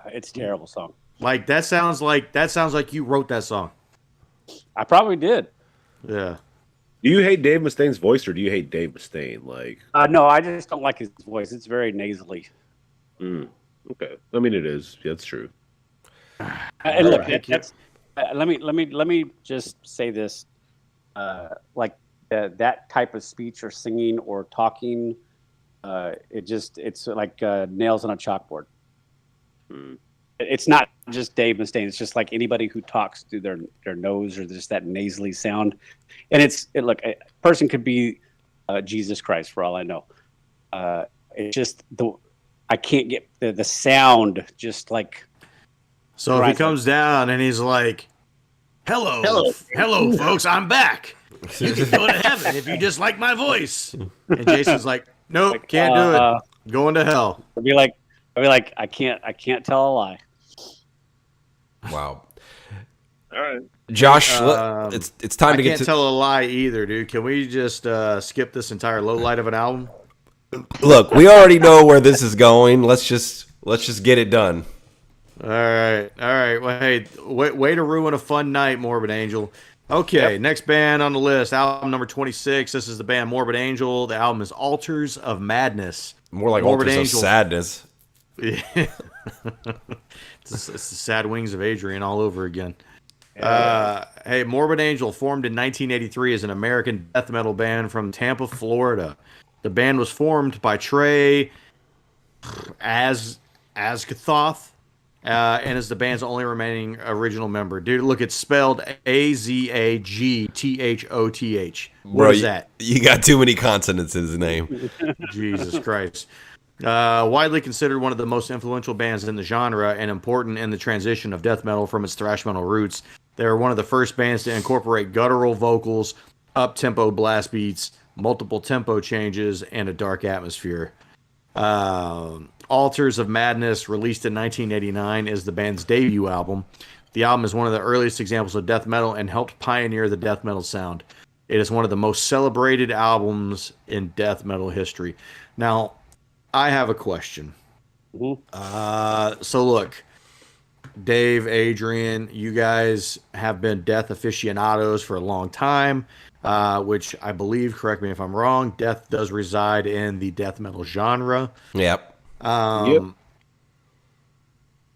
It's a terrible song. Like, that sounds like you wrote that song. I probably did. Yeah. Do you hate Dave Mustaine's voice, or do you hate Dave Mustaine? Like, no, I just don't like his voice. It's very nasally. Okay, I mean it is. Yeah, that's true. And look, let me just say this: that type of speech or singing or talking, it's like nails on a chalkboard. It's not just Dave Mustaine. It's just like anybody who talks through their nose or just that nasally sound. And look, a person could be Jesus Christ for all I know. It's just I can't get the sound just like. So if he comes down and he's like, hello, folks, I'm back. You can go to heaven if you just like my voice. And Jason's like, nope, can't do it. Going to hell. I'd be like, I can't tell a lie. Wow. All right, Josh, it's time to get to. I can't tell a lie either, dude. Can we just skip this entire low light of an album? Look, we already know where this is going. Let's just get it done. All right. Well, hey, way to ruin a fun night, Morbid Angel. Okay, Next band on the list, album number 26. This is the band Morbid Angel. The album is Altars of Madness. More like Morbid Altars Angel. of Sadness. Yeah. It's the sad wings of Adrian all over again. Hey, Morbid Angel formed in 1983 as an American death metal band from Tampa, Florida. The band was formed by Trey Azgathoth, and is the band's only remaining original member. Dude, look, it's spelled Azagthoth. What is that? You got too many consonants in his name. Jesus Christ. Widely considered one of the most influential bands in the genre and important in the transition of death metal from its thrash metal roots. They were one of the first bands to incorporate guttural vocals, up-tempo blast beats, multiple tempo changes, and a dark atmosphere. Altars of Madness, released in 1989, is the band's debut album. The album is one of the earliest examples of death metal and helped pioneer the death metal sound. It is one of the most celebrated albums in death metal history. Now, I have a question. So look, Dave, Adrian, you guys have been death aficionados for a long time, which I believe, correct me if I'm wrong, death does reside in the death metal genre. Yep. Some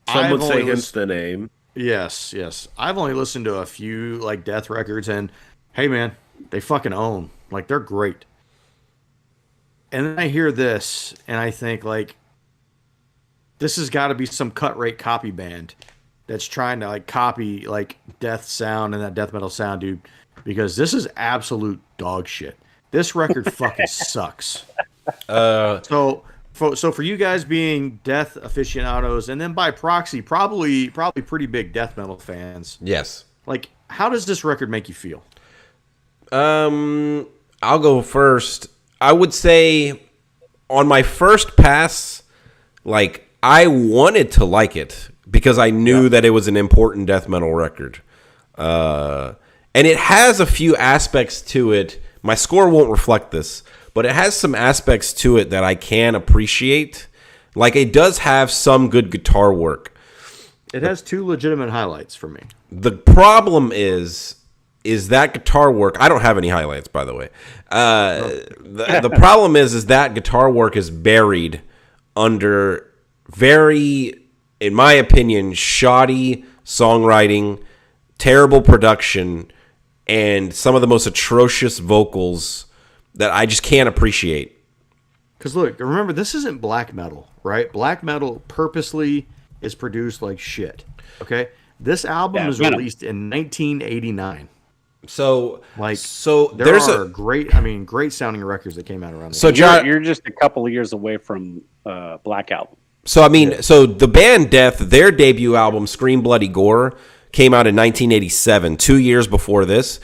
would say hence the name. Yes. I've only listened to a few like death records, and hey, man, they fucking own. Like, they're great. And then I hear this, and I think, like, this has got to be some cut rate copy band that's trying to, like, copy, like, death sound and that death metal sound, dude, because this is absolute dog shit. This record fucking sucks. So for you guys being death aficionados, and then by proxy, probably pretty big death metal fans. Yes. Like, how does this record make you feel? I'll go first. I would say on my first pass, like, I wanted to like it because I knew that it was an important death metal record. And it has a few aspects to it. My score won't reflect this, but it has some aspects to it that I can appreciate. Like, it does have some good guitar work. It has two legitimate highlights for me. The problem is that guitar work. I don't have any highlights, by the way. The problem is that guitar work is buried under very, in my opinion, shoddy songwriting, terrible production, and some of the most atrocious vocals that I just can't appreciate. Because look, remember, this isn't black metal, right? Black metal purposely is produced like shit. Okay, this album was released in 1989. So there are great sounding records that came out around. So John, you're just a couple of years away from Black Album. So so the band Death, their debut album Scream Bloody Gore came out in 1987, 2 years before this.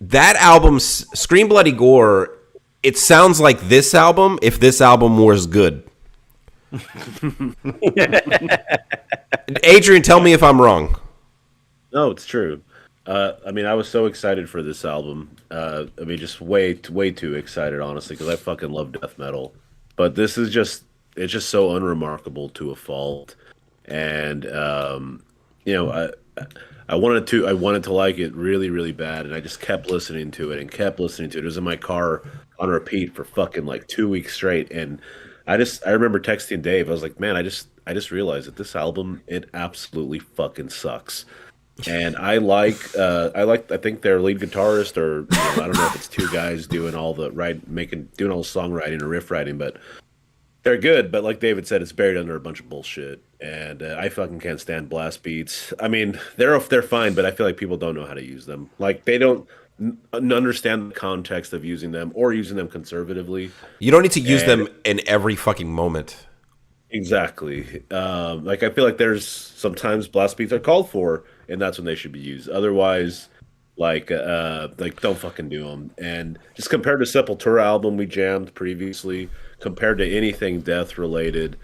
That album, Scream Bloody Gore, it sounds like this album if this album was good. Adrian, tell me if I'm wrong. No, it's true. I was so excited for this album. Just way too excited, honestly, because I fucking love death metal. But this is it's just so unremarkable to a fault. And I wanted to like it really, really bad, and I just kept listening to it. It was in my car on repeat for fucking like 2 weeks straight. And I remember texting Dave. I was like, man, I just realized that this album, it absolutely fucking sucks. And I think their lead guitarist, or I don't know if it's two guys doing all the songwriting or riff writing, but they're good. But like David said, it's buried under a bunch of bullshit, and I fucking can't stand blast beats. I mean, they're fine, but I feel like people don't know how to use them. Like they don't understand the context of using them or using them conservatively. You don't need to use them in every fucking moment. Exactly. I feel like there's sometimes blast beats are called for, and that's when they should be used. Otherwise, don't fucking do them. And just compared to Sepultura album we jammed previously, compared to anything death related,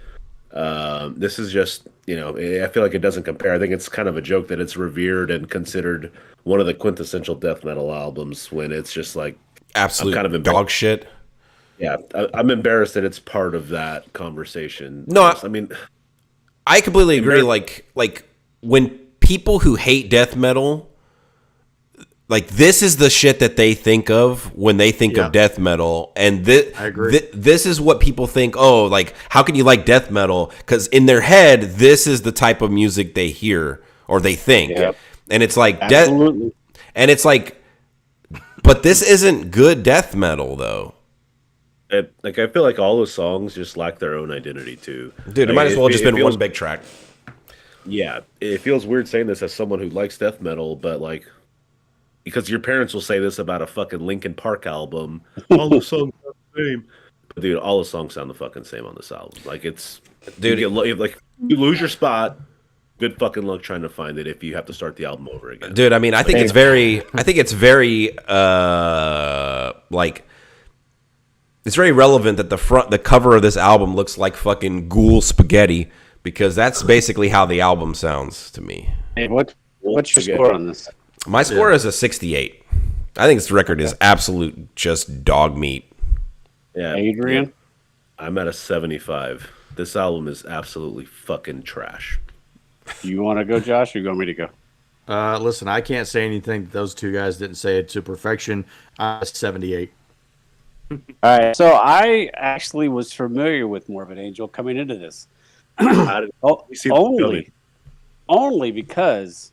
this is just, I feel like it doesn't compare. I think it's kind of a joke that it's revered and considered one of the quintessential death metal albums when it's just like absolute kind of dog shit. Yeah, I'm embarrassed that it's part of that conversation. No, I completely agree. Like when people who hate death metal, like this is the shit that they think of when they think of death metal, and I agree. This is what people think. Oh, like how can you like death metal? Because in their head, this is the type of music they hear or they think, and it's like death. And it's like, but this isn't good death metal though. I feel like all those songs just lack their own identity too. Dude, it might as well just been one big track. Yeah, it feels weird saying this as someone who likes death metal, but like, because your parents will say this about a fucking Linkin Park album, all the songs sound the same. But dude, all the songs sound the fucking same on this album. Like dude, you lose your spot. Good fucking luck trying to find it if you have to start the album over again. Dude, I mean, I think it's very it's very relevant that the cover of this album looks like fucking ghoul spaghetti, because that's basically how the album sounds to me. Hey, what's your score on this? My score is a 68. I think this record is absolute just dog meat. Yeah, Adrian? I'm at a 75. This album is absolutely fucking trash. You want to go, Josh, or you want me to go? Listen, I can't say anything. Those two guys didn't say it to perfection. 78. All right, so I actually was familiar with Morbid Angel coming into this. Only because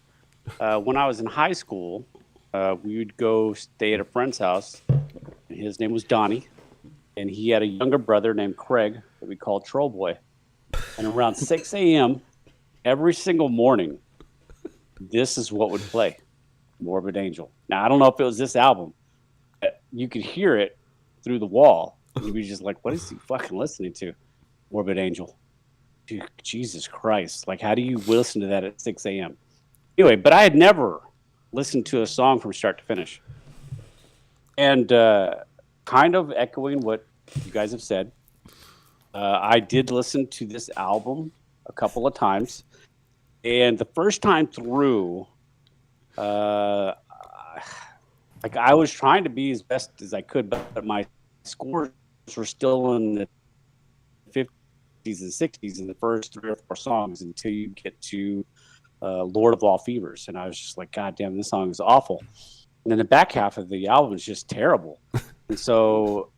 when I was in high school, we would go stay at a friend's house, and his name was Donnie, and he had a younger brother named Craig that we called Troll Boy. And around 6 a.m. every single morning, this is what would play, Morbid Angel. Now, I don't know if it was this album. You could hear it through the wall. You'd be just like, what is he fucking listening to? Morbid Angel. Dude, Jesus Christ. Like, how do you listen to that at 6 a.m.? Anyway, but I had never listened to a song from start to finish. And kind of echoing what you guys have said, I did listen to this album a couple of times. And the first time through, I was trying to be as best as I could, but my scores were still in the 50s and 60s in the first 3 or 4 songs until you get to Lord of All Fevers. And I was just like, God damn, this song is awful. And then the back half of the album is just terrible. And so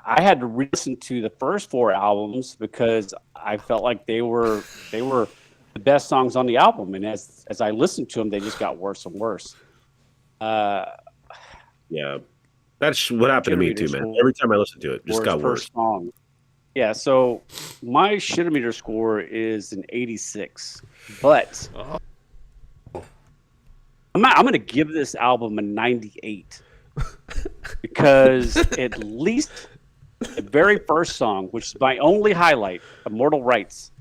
I had to listen to the first 4 albums because I felt like they were the best songs on the album. And as I listened to them, they just got worse and worse. Yeah, That's what happened to me too, man. Every time I listen to it, it just got worse. Song. Yeah, so my shit-o-meter score is an 86, but I'm going to give this album a 98 because at least the very first song, which is my only highlight, Immortal Rights,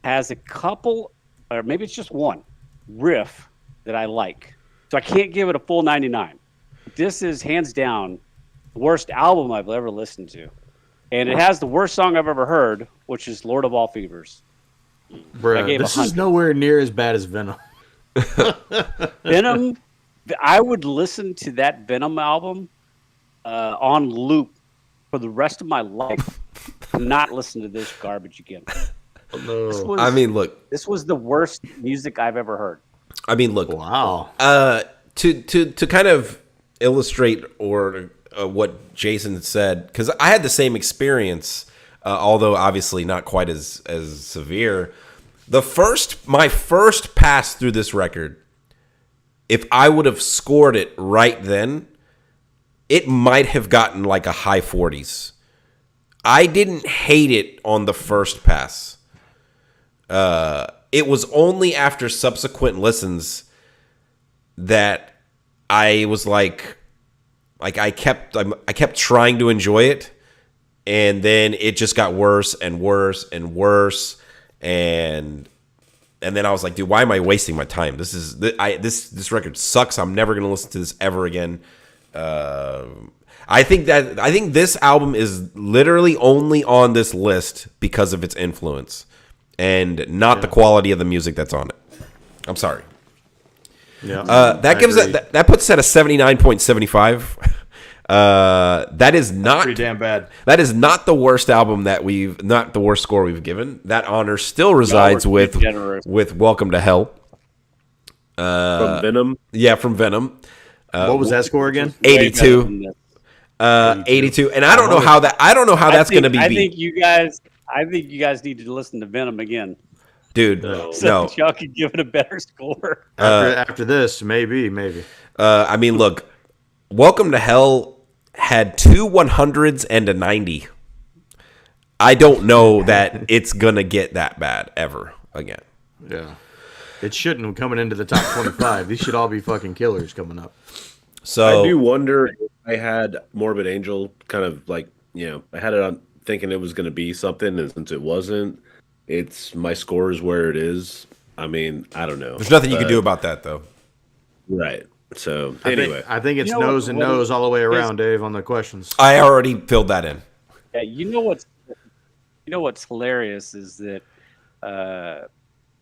has a couple, or maybe it's just one, riff that I like. So I can't give it a full 99. This is hands down the worst album I've ever listened to. And it has the worst song I've ever heard, which is Lord of All Fevers. Bruh, this is nowhere near as bad as Venom. Venom, I would listen to that Venom album on loop for the rest of my life and not listen to this garbage again. Look. This was the worst music I've ever heard. I mean, look. Wow. To kind of illustrate or what Jason said, because I had the same experience, although obviously not quite as severe. My first pass through this record, if I would have scored it right then, it might have gotten like a high 40s. I didn't hate it on the first pass. It was only after subsequent listens that I was like I kept trying to enjoy it, and then it just got worse and worse and worse, and then I was like, dude, why am I wasting my time? This record sucks. I'm never gonna listen to this ever again. I think this album is literally only on this list because of its influence and not the quality of the music that's on it. I'm sorry. Yeah, that puts it at a 79.75. That is not pretty damn bad. That is not the worst album not the worst score we've given. That honor still resides with Welcome to Hell. From Venom? Yeah, from Venom. What was that score again? 82. 82. And I don't know how that's going to be beat. I think you guys need to listen to Venom again. Dude, so y'all can give it a better score. After this, maybe. I mean, look, Welcome to Hell had 2 100s and a 90. I don't know that it's going to get that bad ever again. Yeah. It shouldn't coming into the top 25. These should all be fucking killers coming up. So I do wonder if I had Morbid Angel kind of like, I had it on thinking it was going to be something, and since it wasn't, my score is where it is. I mean, I don't know. There's nothing you can do about that, though. Right. So, anyway. I think it's nose and nose all the way around, Dave, on the questions. I already filled that in. Yeah, you know what's hilarious is that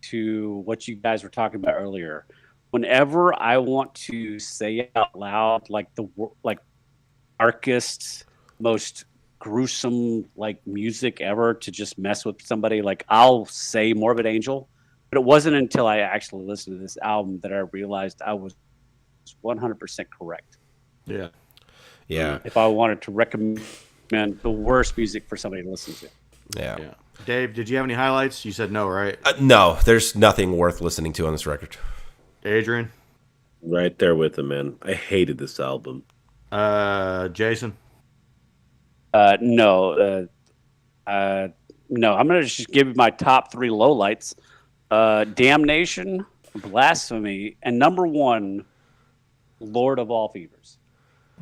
to what you guys were talking about earlier, whenever I want to say out loud like the darkest, most gruesome like music ever to just mess with somebody, like I'll say Morbid Angel, but it wasn't until I actually listened to this album that I realized I was 100% correct. Yeah. If I wanted to recommend the worst music for somebody to listen to. Yeah. Dave, did you have any highlights? You said no, right? No, there's nothing worth listening to on this record. Adrian? Right there with him, man. I hated this album. Jason? No. I'm going to just give you my top 3 lowlights. Damnation, Blasphemy, and number 1, Lord of All Fevers.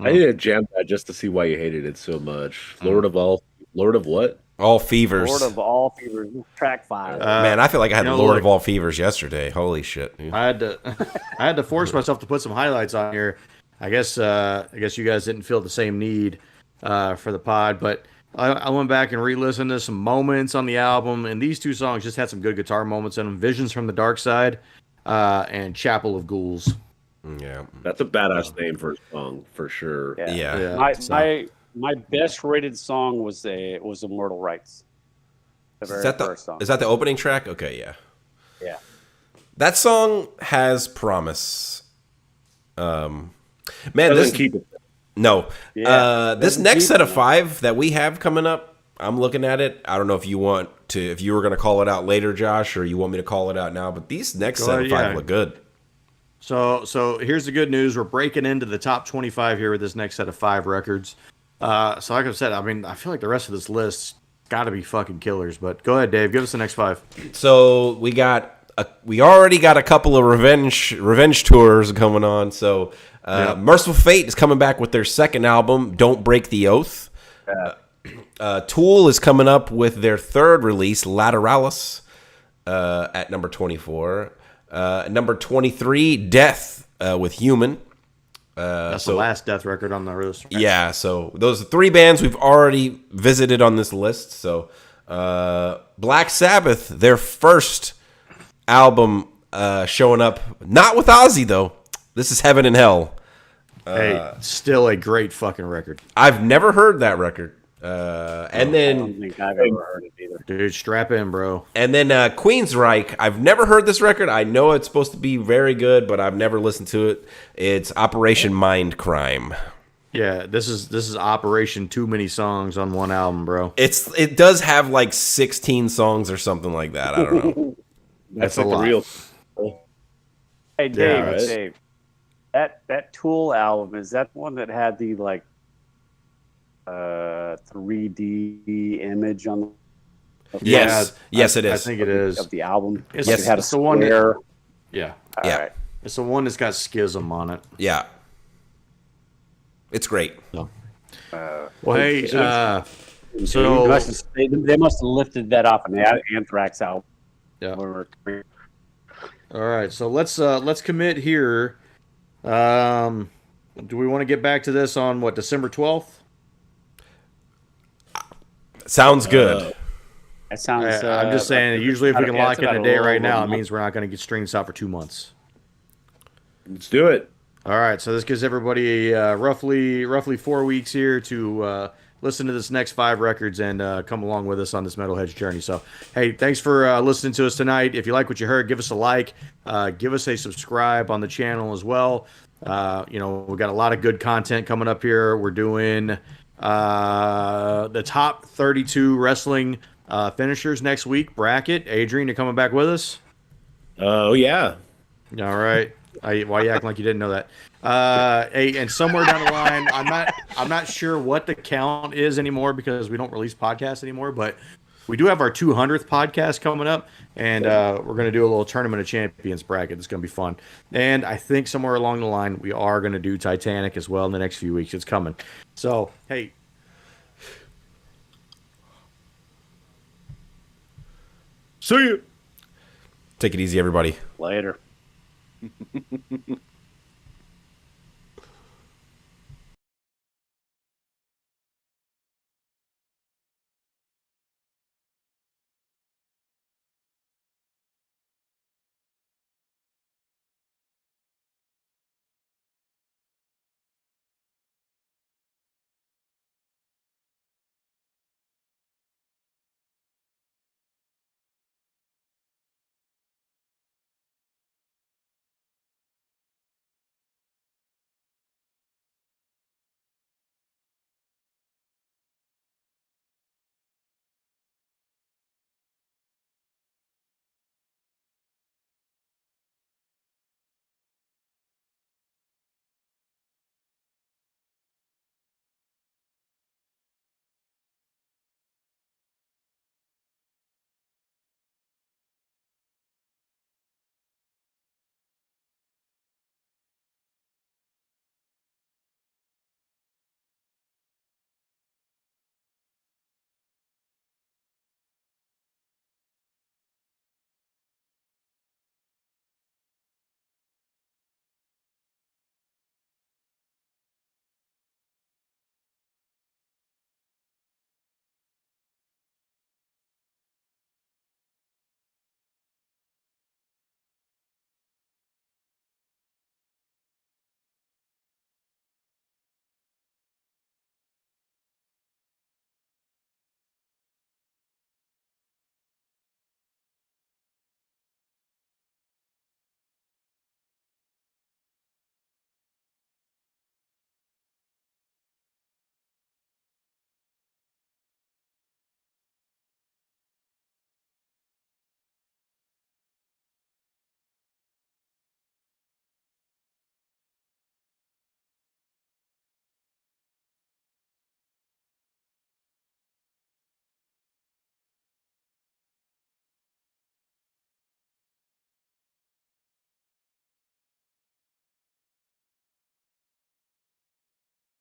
I need to jam that just to see why you hated it so much. Lord of what? All Fevers. Lord of All Fevers, track 5. Man, I feel like I had Lord of All Fevers yesterday. Holy shit! I had to force myself to put some highlights on here. I guess you guys didn't feel the same need for the pod, but I went back and re-listened to some moments on the album, and these 2 songs just had some good guitar moments in them: "Visions from the Dark Side" and "Chapel of Ghouls." Yeah, that's a badass name for a song for sure. Yeah. My best rated song was Immortal Rights. Is that the opening track? Okay, yeah. Yeah. That song has promise. Man, doesn't keep it. No. Yeah, this next set of 5 that we have coming up, I'm looking at it. I don't know if you were going to call it out later, Josh, or you want me to call it out now, but these next set of 5 look good. So here's the good news. We're breaking into the top 25 here with this next set of 5 records. So like I said, I mean, I feel like the rest of this list got to be fucking killers. But go ahead, Dave. Give us the next 5. So we already got a couple of revenge tours going on. So Mercyful Fate is coming back with their second album, Don't Break the Oath. Tool is coming up with their third release, Lateralis, at number 24. Number 23, Death with Human. That's the last Death record on the list. Right? Yeah, so those are 3 bands we've already visited on this list. So Black Sabbath, their first album showing up, not with Ozzy though. This is Heaven and Hell. Hey, still a great fucking record. I've never heard that record. And then I don't think I've ever heard it either. Dude, strap in, bro. And then Queensryche, I've never heard this record. I know it's supposed to be very good, but I've never listened to it. It's Operation Mind Crime. Yeah, this is Operation Too Many Songs on one album, bro. It does have like 16 songs or something like that. I don't know. That's like a lot. the real. Hey, Dave, Yeah, right. Dave. That Tool album, is that one that had the like 3D image on the Yes, it is. I think it is. of the album? It's, Like it had a it's the one. square. Yeah, All right. it's the one that's got Schism on it. Yeah, it's great. Well, hey, They so must have lifted that off an Anthrax album. yeah. All right, so let's commit here. Do we want to get back to this on December 12th? Sounds good. That sounds. I'm just saying. Usually, if we can yeah, lock it's in a about day a right little now, over it a means we're not going to get strings out for 2 months. Let's do it. All right, so this gives everybody roughly 4 weeks here to listen to this next 5 records and come along with us on this Metalhead's journey. So, hey, thanks for listening to us tonight. If you like what you heard, give us a like, give us a subscribe on the channel as well. We've got a lot of good content coming up here. We're doing the top 32 wrestling finishers next week bracket. Adrian, you're coming back with us? Oh yeah. All right. Why are you acting like you didn't know that? And somewhere down the line, I'm not sure what the count is anymore because we don't release podcasts anymore, but we do have our 200th podcast coming up, and we're going to do a little Tournament of Champions bracket. It's going to be fun. And I think somewhere along the line, we are going to do Titanic as well in the next few weeks. It's coming. So, hey. See you. Take it easy, everybody. Later.